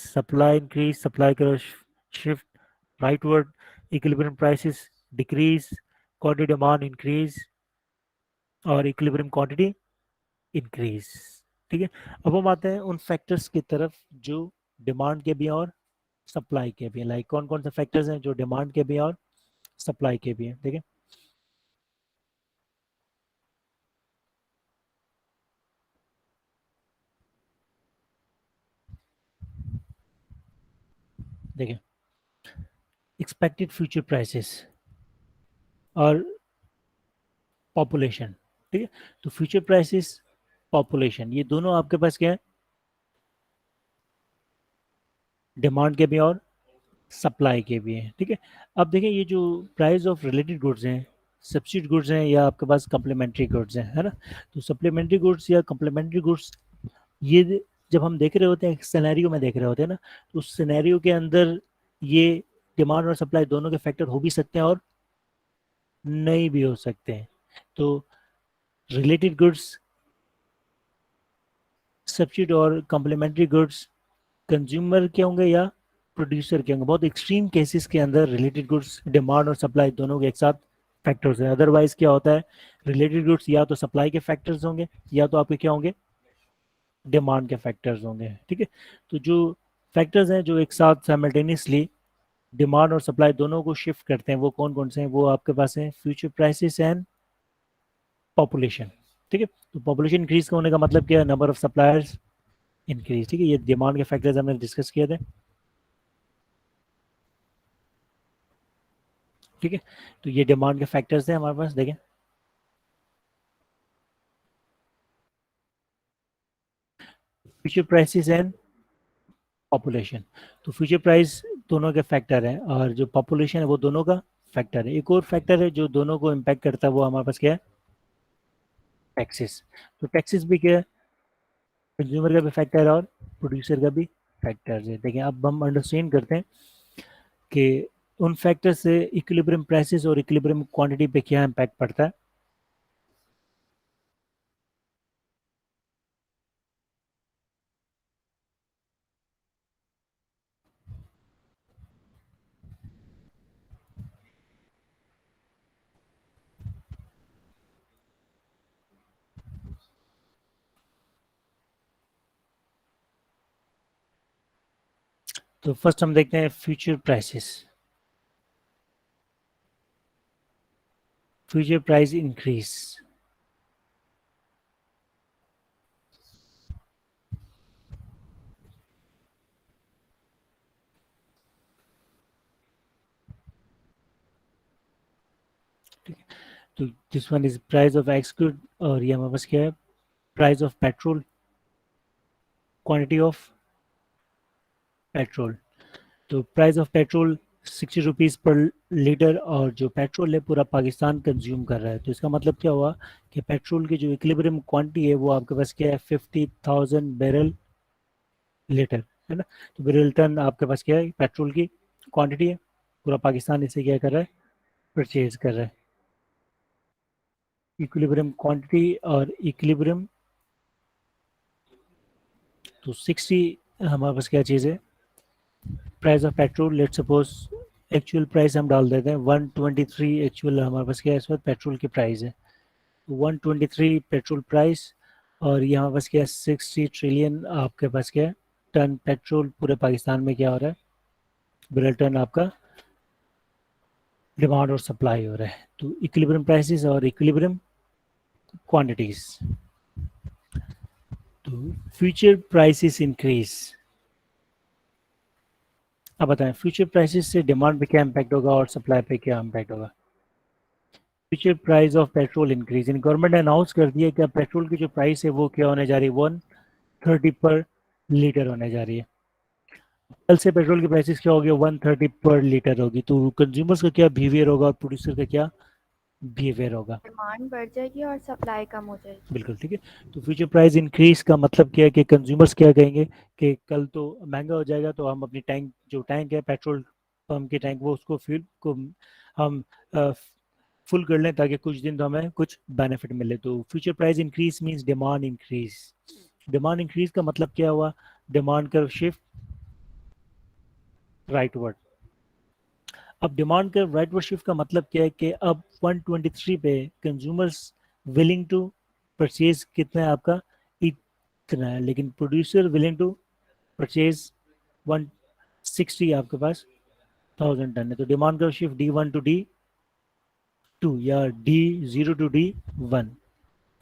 supply curve shift rightward, equilibrium prices decrease, quantity demand increase और equilibrium quantity increase। ठीक है, अब हम आते हैं उन फैक्टर्स की तरफ जो डिमांड के भी हैं और सप्लाई के भी हैं। लाइक कौन कौन से फैक्टर्स हैं जो डिमांड के भी हैं और सप्लाई के भी हैं? ठीक है, देखिए एक्सपेक्टेड फ्यूचर प्राइसेस और पॉपुलेशन। ठीक है, तो फ्यूचर प्राइसेस, पॉपुलेशन, ये दोनों आपके पास क्या है? डिमांड के भी और सप्लाई के भी हैं। ठीक है, अब देखें ये जो प्राइस ऑफ रिलेटेड गुड्स हैं, सब्सिट्यूट गुड्स हैं या आपके पास कम्प्लीमेंट्री गुड्स हैं, है ना। तो सप्लीमेंट्री गुड्स या कम्प्लीमेंट्री गुड्स, ये जब हम देख रहे होते हैं एक सिनेरियो में देख रहे होते हैं ना, तो उस सिनेरियो के अंदर ये डिमांड और सप्लाई दोनों के फैक्टर हो भी सकते हैं और नहीं भी हो सकते हैं। तो रिलेटेड गुड्स, सब्सिट्यूट और कम्प्लीमेंट्री गुड्स कंज्यूमर के होंगे या प्रोड्यूसर के होंगे। बहुत एक्सट्रीम केसेस के अंदर रिलेटेड गुड्स डिमांड और सप्लाई दोनों के एक साथ फैक्टर्स हैं। अदरवाइज क्या होता है? रिलेटेड गुड्स या तो सप्लाई के फैक्टर्स होंगे या तो आपके क्या होंगे? डिमांड के फैक्टर्स होंगे। ठीक है, तो जो फैक्टर्स हैं जो एक साथ साइमल्टेनियसली डिमांड और सप्लाई दोनों को शिफ्ट करते हैं, वो कौन कौन से हैं? वो आपके पास हैं फ्यूचर प्राइसेस एंड पॉपुलेशन। ठीक है, तो पॉपुलेशन इंक्रीज होने का मतलब क्या है? Number of suppliers increase. ठीक है, ये डिमांड के फैक्टर्स हमने डिस्कस किए थे। ठीक है, तो ये डिमांड के फैक्टर्स हैं हमारे पास। देखें फ्यूचर प्राइसेस एंड पॉपुलेशन, तो फ्यूचर प्राइस दोनों के फैक्टर हैं और जो पॉपुलेशन है वो दोनों का फैक्टर है। एक और फैक्टर है जो दोनों को इम्पैक्ट करता है, वो हमारे पास क्या है? टैक्सेस। तो टैक्सेस भी क्या है? कंज्यूमर का भी फैक्टर है और प्रोड्यूसर का भी फैक्टर है। देखिए अब हम अंडरस्टैंड करते हैं कि उन फैक्टर से इक्विलिब्रियम प्राइसेस और इक्विलिब्रियम क्वांटिटी पे क्या इम्पैक्ट पड़ता है। तो फर्स्ट हम देखते हैं future prices. Future price increase, तो this one is price of X good और ये हमारे पास क्या है? Price of petrol, quantity of petrol. तो price of petrol 60 rupees per litre और जो पेट्रोल है पूरा पाकिस्तान कंज्यूम कर रहा है। तो इसका मतलब क्या हुआ कि पेट्रोल की जो इक्विलिब्रियम क्वांटिटी है वो आपके पास क्या है? 50,000 बैरल लीटर, है ना। तो बैरल टन आपके पास क्या है? पेट्रोल की क्वांटिटी है। पूरा पाकिस्तान इसे क्या कर रहा है? परचेज कर रहा है। इक्विलिब्रियम क्वांटिटी और इक्विलिब्रियम, तो 60 हमारे पास क्या चीज़ है, price of petrol. Let suppose actual price हम डाल देते हैं 123, एक्चुअल हमारे पास क्या है इस वक्त पेट्रोल की प्राइस है, 123 पेट्रोल प्राइस। और ये हमारे पास क्या है 60 ट्रिलियन आपके पास क्या है टन पेट्रोल पूरे पाकिस्तान में क्या हो रहा है, बिरल टन आपका डिमांड और सप्लाई हो रहा है। तो इक्विलिब्रियम प्राइसेस और इक्विलिब्रियम क्वांटिटीज। तो फ्यूचर प्राइसेस इंक्रीज, अब बताएं फ्यूचर प्राइसेस से डिमांड पे क्या इम्पैक्ट होगा और सप्लाई पे क्या इम्पैक्ट होगा। Future price of petrol increase, in government ने अनाउंस कर दिया कि अब पेट्रोल की जो प्राइस है वो क्या होने जा रही है, 130 पर लीटर होने जा रही है। कल से पेट्रोल की प्राइसेस क्या होगी, 130 पर लीटर होगी। तो कंज्यूमर्स का क्या बिहेवियर होगा और प्रोड्यूसर का क्या बिहेवियर होगा। डिमांड बढ़ जाएगी और सप्लाई कम हो जाएगी। बिल्कुल ठीक है। तो फ्यूचर प्राइस इंक्रीज का मतलब क्या है कि कंज्यूमर्स क्या कहेंगे कि कल तो महंगा हो जाएगा, तो हम अपनी टैंक जो टैंक है पेट्रोल पंप की टैंक वो उसको फ्यूल को हम फुल कर लें ताकि कुछ दिन तो हमें कुछ बेनिफिट मिले। तो future price increase means demand increase. Demand increase का मतलब क्या हुआ, डिमांड कर्व शिफ्ट राइटवर्ड। अब डिमांड कर्व राइटवर्ड शिफ्ट का मतलब क्या है कि अब 123 पे कंज्यूमर्स विलिंग टू परचेज कितना है आपका, इतना है, लेकिन प्रोड्यूसर विलिंग टू परचेज 160 आपके पास 1000 टन है। तो demand curve shift D1 to D2 या D0 टू D1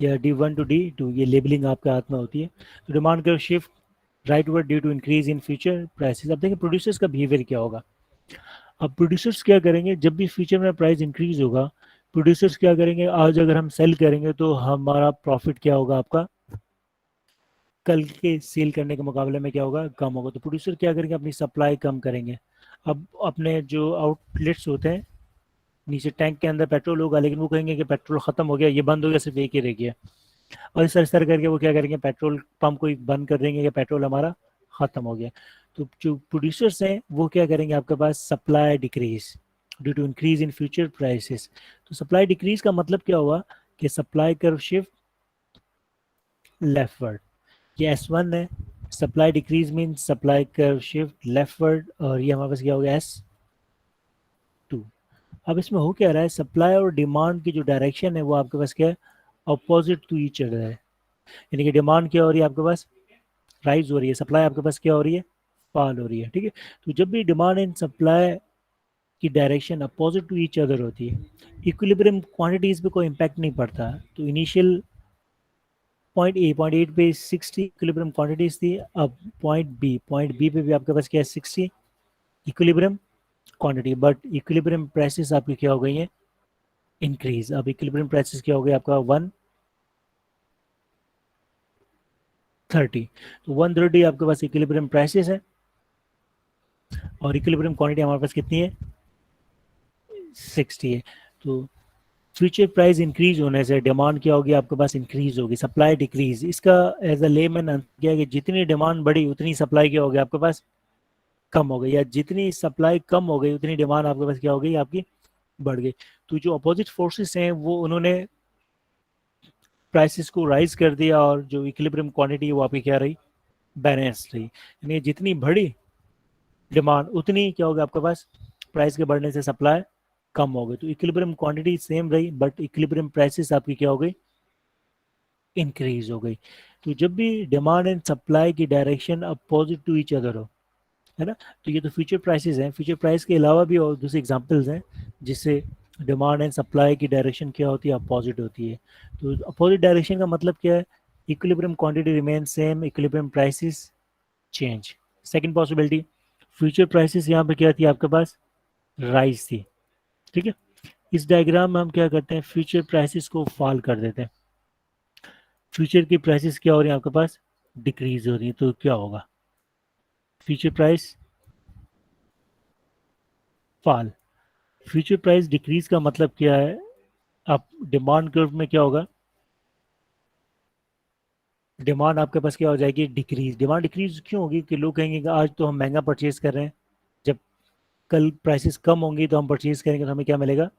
या D1 टू D2, ये लेबलिंग आपके हाथ में होती है। तो demand curve shift rightward due to increase in future prices. अब देखिए प्रोड्यूसर्स का बिहेवियर क्या होगा। अब प्रोड्यूसर्स क्या करेंगे, जब भी फ्यूचर में प्राइस इंक्रीज होगा प्रोड्यूसर्स क्या करेंगे, आज अगर हम सेल करेंगे तो हमारा प्रॉफिट क्या होगा आपका कल के सेल करने के मुकाबले में क्या होगा, कम होगा। तो प्रोड्यूसर क्या करेंगे, अपनी सप्लाई कम करेंगे। अब अपने जो आउटलेट्स होते हैं नीचे टैंक के अंदर पेट्रोल होगा, लेकिन वो कहेंगे कि पेट्रोल खत्म हो गया, ये बंद हो गया, सिर्फ एक ही रह गया। और इस तरह करके वो क्या करेंगे, पेट्रोल पंप को बंद कर देंगे कि पेट्रोल हमारा खत्म हो गया। तो जो प्रोड्यूसर्स हैं वो क्या करेंगे, आपके पास supply decrease due to increase in future prices. तो सप्लाई डिक्रीज का मतलब क्या हुआ कि सप्लाई कर्व शिफ्ट लेफ्टवर्ड। ये S1 है, supply decrease mean supply curve shift leftward, और ये हमारे पास क्या हो गया S2। अब इसमें हो क्या रहा है, सप्लाई और डिमांड की जो डायरेक्शन है वो आपके पास क्या है, अपोजिट टू ईच अदर है। यानी कि डिमांड क्या हो रही है आपके पास, राइज हो रही है, सप्लाई आपके पास क्या हो रही है, फॉल हो रही है। ठीक है। तो जब भी डिमांड एंड सप्लाई की direction opposite to each other होती है, इक्विलिब्रियम क्वांटिटीज पे कोई इम्पैक्ट नहीं पड़ता। तो इनिशियल पॉइंट 8 पे 60 इक्विलिब्रियम क्वांटिटीज थी, अब पॉइंट बी पे भी आपके पास क्या है 60 equilibrium quantity, but equilibrium prices आपकी क्या हो गई है, इंक्रीज। अब इक्विलिब्रियम प्राइसेस क्या हो गया आपका 130। तो 130 आपके पास इक्विलिब्रियम प्राइसेस है और इक्विलिब्रियम क्वांटिटी हमारे पास कितनी है 60 है। तो फ्यूचर प्राइस इंक्रीज होने से डिमांड क्या होगी आपके पास, इंक्रीज होगी, सप्लाई डिक्रीज। इसका एज अ लेमैन क्या है कि जितनी डिमांड बढ़ी उतनी सप्लाई क्या होगी आपके पास कम हो गई, या जितनी सप्लाई कम हो गई उतनी डिमांड आपके पास क्या हो गई आपकी बढ़ गई। तो जो अपोजिट फोर्सेस हैं वो उन्होंने प्राइसेस को राइज कर दिया, और जो इक्विलिब्रियम क्वांटिटी है वो आपकी क्या रही, बैलेंस रही। यानी जितनी बढ़ी डिमांड उतनी क्या होगा आपके पास प्राइस के बढ़ने से सप्लाई कम हो गई। तो इक्विलिब्रियम क्वांटिटी सेम रही बट इक्विलिब्रियम प्राइसेस आपकी क्या हो गई, इंक्रीज हो गई। तो जब भी डिमांड एंड सप्लाई की direction opposite to each other हो, है ना, तो ये तो फ्यूचर प्राइसेस हैं। फ्यूचर प्राइस के अलावा भी और दूसरे एग्जांपल्स हैं जिससे डिमांड एंड सप्लाई की डायरेक्शन क्या होती है, अपोजिट होती है। तो अपोजिट डायरेक्शन का मतलब क्या है, equilibrium quantity remain same, equilibrium prices change. Second possibility, future prices यहाँ पे क्या थी आपके पास, राइज थी। ठीक है। इस डायग्राम में हम क्या करते हैं, फ्यूचर प्राइसेस को फॉल कर देते हैं। फ्यूचर की प्राइसेस क्या हो रही है आपके पास, डिक्रीज हो रही है। तो क्या होगा, future price fall. Future price decrease का मतलब क्या है, आप डिमांड कर्व में क्या होगा, डिमांड आपके पास क्या हो जाएगी, डिक्रीज। डिमांड डिक्रीज क्यों होगी, कि लोग कहेंगे कि आज तो हम महंगा परचेज कर रहे हैं, जब कल प्राइसेस कम होंगी तो हम परचेज करेंगे तो हमें क्या मिलेगा,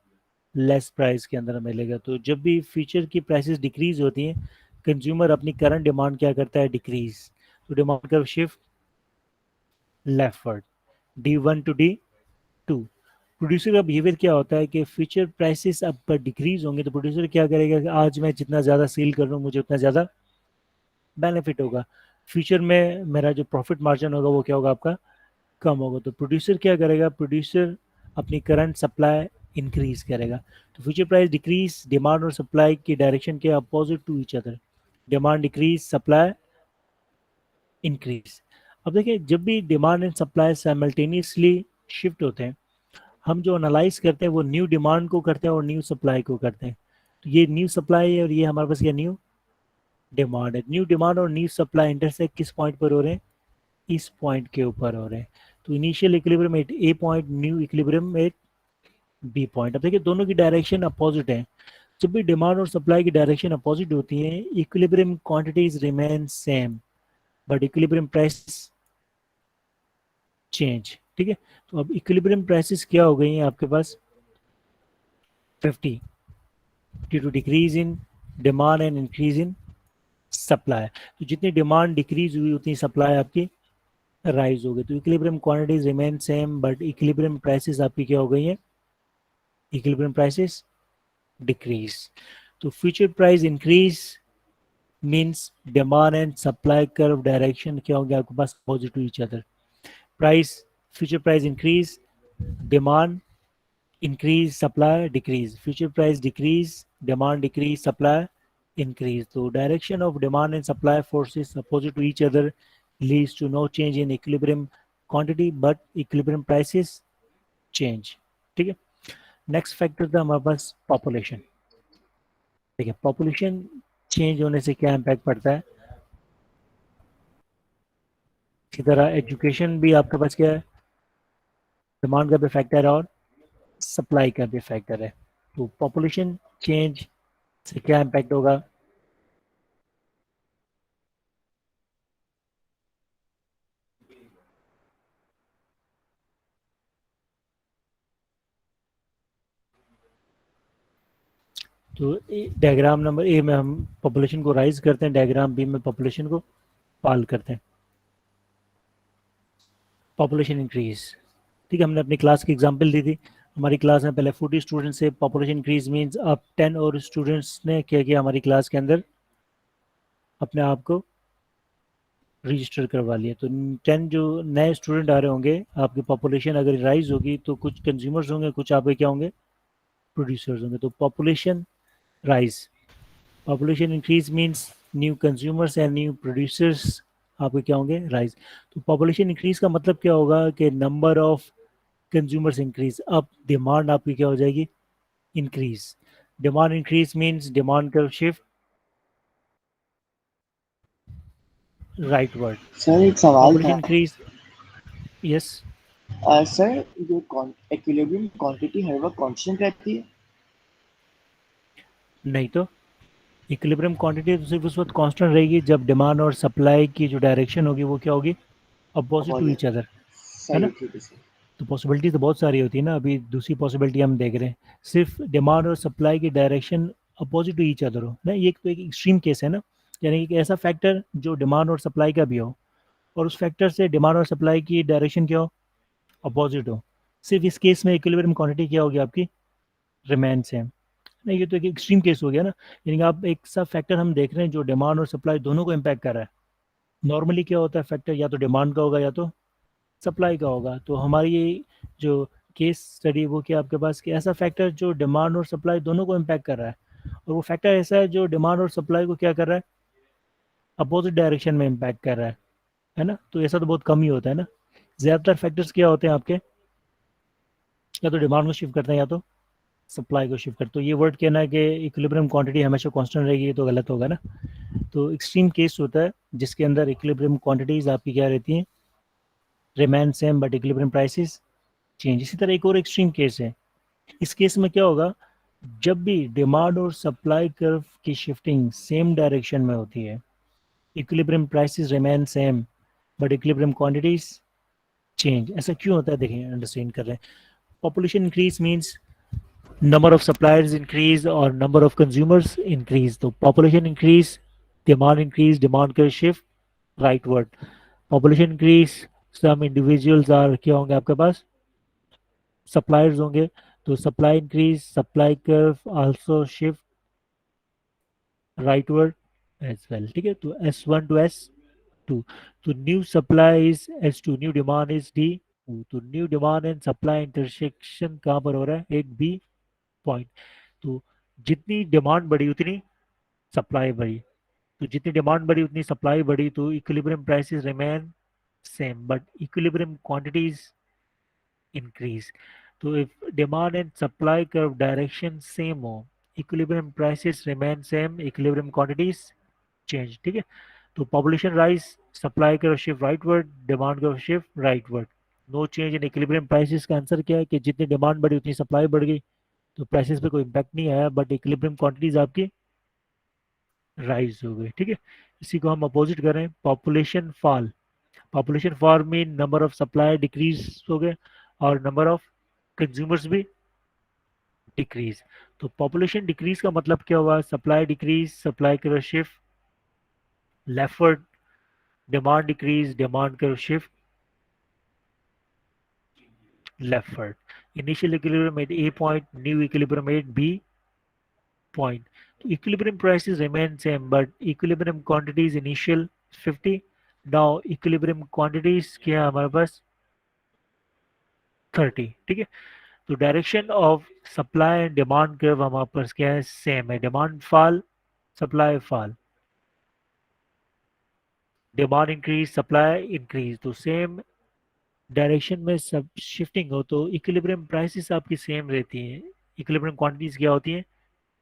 लेस प्राइस के अंदर मिलेगा। तो जब भी फ्यूचर की प्राइसेस डिक्रीज होती हैं, कंज्यूमर अपनी करंट डिमांड क्या करता है, डिक्रीज। तो demand curve shift leftward, D1 to D2। Producer का बिहेवियर क्या होता है कि फ्यूचर प्राइसेस अब पर डिक्रीज होंगे तो प्रोड्यूसर क्या करेगा कि आज मैं जितना ज़्यादा सेल कर रहा हूँ मुझे उतना ज़्यादा बेनिफिट होगा, फ्यूचर में मेरा जो प्रॉफिट मार्जिन होगा वो क्या होगा, आपका कम होगा। तो प्रोड्यूसर क्या करेगा, प्रोड्यूसर अपनी करंट सप्लाई इंक्रीज करेगा। तो फ्यूचर प्राइस डिक्रीज, डिमांड और सप्लाई की डायरेक्शन के opposite to each other, demand decrease, supply increase. अब देखिए, जब भी demand and supply simultaneously shift होते हैं, हम जो एनालाइज करते हैं वो न्यू डिमांड को करते हैं और न्यू सप्लाई को करते हैं। तो ये न्यू सप्लाई है और ये हमारे पास क्या न्यू डिमांड है। न्यू डिमांड और न्यू सप्लाई इंटरसेक्ट किस पॉइंट पर हो रहे हैं, इस पॉइंट के ऊपर हो रहे हैं। तो initial equilibrium at A point, new equilibrium at B point. अब देखिए दोनों की डायरेक्शन अपोजिट है। जब भी डिमांड और सप्लाई की डायरेक्शन अपोजिट होती है, equilibrium quantities remain same but equilibrium price change. ठीक है, तो अब इक्विलिब्रियम प्राइसेस क्या हो गई हैं आपके पास, 50 due to decrease in demand and increase in supply. तो जितनी डिमांड डिक्रीज हुई उतनी सप्लाई आपकी राइज हो गई। तो equilibrium quantities remain same but equilibrium prices आपकी क्या हो गई है, इक्विलिब्रियम प्राइसेस डिक्रीज। तो future price increase means demand and supply curve direction क्या होंगे आपके पास, opposite to each other. Price, future price increase, demand increase, supply decrease. Future price decrease, demand decrease, supply increase. So direction of demand and supply forces opposite to each other leads to no change in equilibrium quantity but equilibrium prices change. ठीक है, next factor था हमारे पास population. ठीक है, population change होने से क्या impact पड़ता है, इसी तरह एजुकेशन भी आपके पास क्या है, डिमांड का भी फैक्टर है और सप्लाई का भी फैक्टर है। तो पॉपुलेशन चेंज से क्या इम्पैक्ट होगा, तो डायग्राम नंबर ए में हम पॉपुलेशन को राइज करते हैं, डायग्राम बी में पॉपुलेशन को फॉल करते हैं। पॉपुलेशन इंक्रीज, ठीक है, हमने अपनी क्लास की एग्जांपल दी थी। हमारी क्लास में पहले 40 स्टूडेंट्स से, पॉपुलेशन इंक्रीज मींस अब 10 और स्टूडेंट्स ने क्या किया हमारी क्लास के अंदर, अपने आप को रजिस्टर करवा लिया। तो 10 जो नए स्टूडेंट आ रहे होंगे, आपकी पॉपुलेशन अगर राइज होगी तो कुछ कंज्यूमर्स होंगे, कुछ आपके क्या होंगे, प्रोड्यूसर्स होंगे। तो population rise, population increase means new consumers and new producers आपके क्या होंगे, राइज। तो पॉपुलेशन इंक्रीज का मतलब क्या होगा कि नंबर ऑफ कंज्यूमर्स इंक्रीज, अब डिमांड आपकी क्या हो जाएगी, increase. Demand increase means demand curve shift rightward. Sir एक सवाल पॉपुलेशन था। Increase, yes. सर ये इक्विलिब्रियम क्वांटिटी हर वक्त कांस्टेंट रहती है? नहीं तो इक्विलिब्रियम क्वांटिटी तो सिर्फ उस वक्त कांस्टेंट रहेगी जब डिमांड और सप्लाई की जो डायरेक्शन होगी वो क्या होगी, अपोजिट टू ईच अदर, है ना। सही, ठीक है सर। तो पॉसिबिलिटी तो बहुत सारी होती है ना। अभी दूसरी पॉसिबिलिटी हम देख रहे हैं, सिर्फ डिमांड और सप्लाई की direction opposite to each other हो ना, ये तो एक एक्सट्रीम केस है ना। यानी कि ऐसा फैक्टर जो डिमांड और सप्लाई का भी हो और उस फैक्टर से डिमांड और सप्लाई की डायरेक्शन क्या हो, अपोजिट हो। सिर्फ इस केस में इक्विलिब्रियम क्वांटिटी क्या होगी आपकी, रिमेन सेम। नहीं, ये तो एक एक्सट्रीम केस हो गया ना। यानी कि आप एक सा फैक्टर हम देख रहे हैं जो डिमांड और सप्लाई दोनों को इम्पैक्ट कर रहा है। नॉर्मली क्या होता है, फैक्टर या तो डिमांड का होगा या तो सप्लाई का होगा। तो हमारी ये जो केस स्टडी वो क्या आपके पास कि ऐसा फैक्टर जो डिमांड और सप्लाई दोनों को इम्पैक्ट कर रहा है, और वो फैक्टर ऐसा है जो डिमांड और सप्लाई को क्या कर रहा है, अपोजिट डायरेक्शन में इम्पैक्ट कर रहा है ना। तो ऐसा तो बहुत कम ही होता है ना। ज़्यादातर फैक्टर्स क्या होते हैं आपके, या तो डिमांड को शिफ्ट करते हैं या तो सप्लाई को शिफ्ट करते। तो ये वर्ड कहना है कि इक्विलिब्रियम क्वांटिटी हमेशा कांस्टेंट रहेगी, ये तो गलत होगा ना। तो एक्सट्रीम केस होता है जिसके अंदर इक्विलिब्रियम क्वांटिटीज आपकी क्या रहती हैं, remain same but equilibrium prices change. इसी तरह एक और एक्सट्रीम केस है, इस केस में क्या होगा, जब भी डिमांड और सप्लाई कर्व की शिफ्टिंग सेम डायरेक्शन में होती है, equilibrium prices remain same but equilibrium quantities change. ऐसा क्यों होता है, देखिए अंडरस्टैंड कर रहे हैं। Population increase means number of suppliers increase or number of consumers increase. तो population increase, demand का shift rightward. Population increase, some individuals are क्या होंगे आपके पास suppliers होंगे, तो supply increase, supply curve also shift rightward as well. ठीक है, तो S1 to S2, तो new supply is S2, new demand is D2, तो new demand and supply intersection कहाँ पर हो रहा है, एक B पॉइंट। तो जितनी डिमांड बढ़ी उतनी सप्लाई बढ़ी, तो जितनी डिमांड बढ़ी उतनी सप्लाई बढ़ी, तो equilibrium prices remain same but equilibrium quantities increase. तो if demand and supply curve direction same हो, equilibrium prices remain same, equilibrium quantities change. ठीक है, तो population rise, supply curve shift rightward, demand curve shift rightward, no change in equilibrium prices का answer क्या है कि जितनी डिमांड बढ़ी उतनी सप्लाई बढ़ गई, तो प्राइसेस पे कोई इम्पैक्ट नहीं आया बट इक्विलिब्रियम क्वांटिटीज आपकी राइज हो गई। ठीक है, इसी को हम अपोजिट करें, population fall, population fall mean number of supply decrease हो गए और नंबर ऑफ कंज्यूमर्स भी डिक्रीज। तो पॉपुलेशन डिक्रीज का मतलब क्या हुआ, supply decrease, supply curve shift leftward, demand decrease, demand curve shift leftward. Initial equilibrium at A point, new equilibrium at B point. So equilibrium prices remain same, but equilibrium quantities initial 50. Now equilibrium quantities क्या है हमारे पास 30। ठीक है, तो direction of supply and demand curve हमारे पास क्या है, सेम है, demand fall, supply fall, demand increase, supply increase, तो सेम डायरेक्शन में सब शिफ्टिंग हो तो इक्विलिब्रियम प्राइसेस आपकी सेम रहती हैं, इक्विलिब्रियम क्वांटिटीज क्या होती हैं,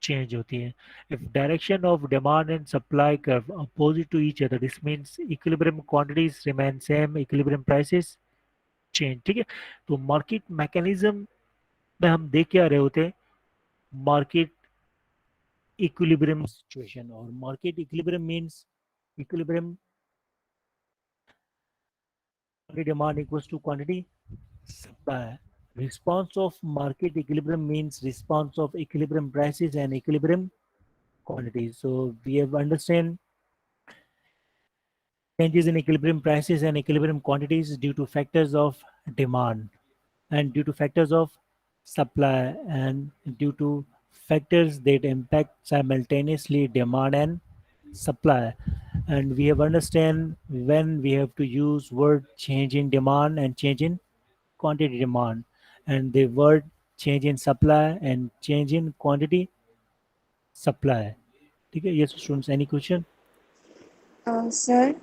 change होती है। If direction of demand and supply curve opposite to each other, this means equilibrium quantities remain same, equilibrium prices change। ठीक है, तो मार्केट मैकेनिज्म में हम देख क्या रहे होते हैं, मार्केट इक्विलिब्रियम सिचुएशन, और market equilibrium means equilibrium demand equals to quantity supply। Response of market equilibrium means response of equilibrium prices and equilibrium quantities। So we have understand changes in equilibrium prices and equilibrium quantities due to factors of demand and due to factors of supply and due to factors that impact simultaneously demand and supply. And we have understand when we have to use word change in demand and change in quantity demand, and the word change in supply and change in quantity supply। ठीक है, yes students, any question? Sir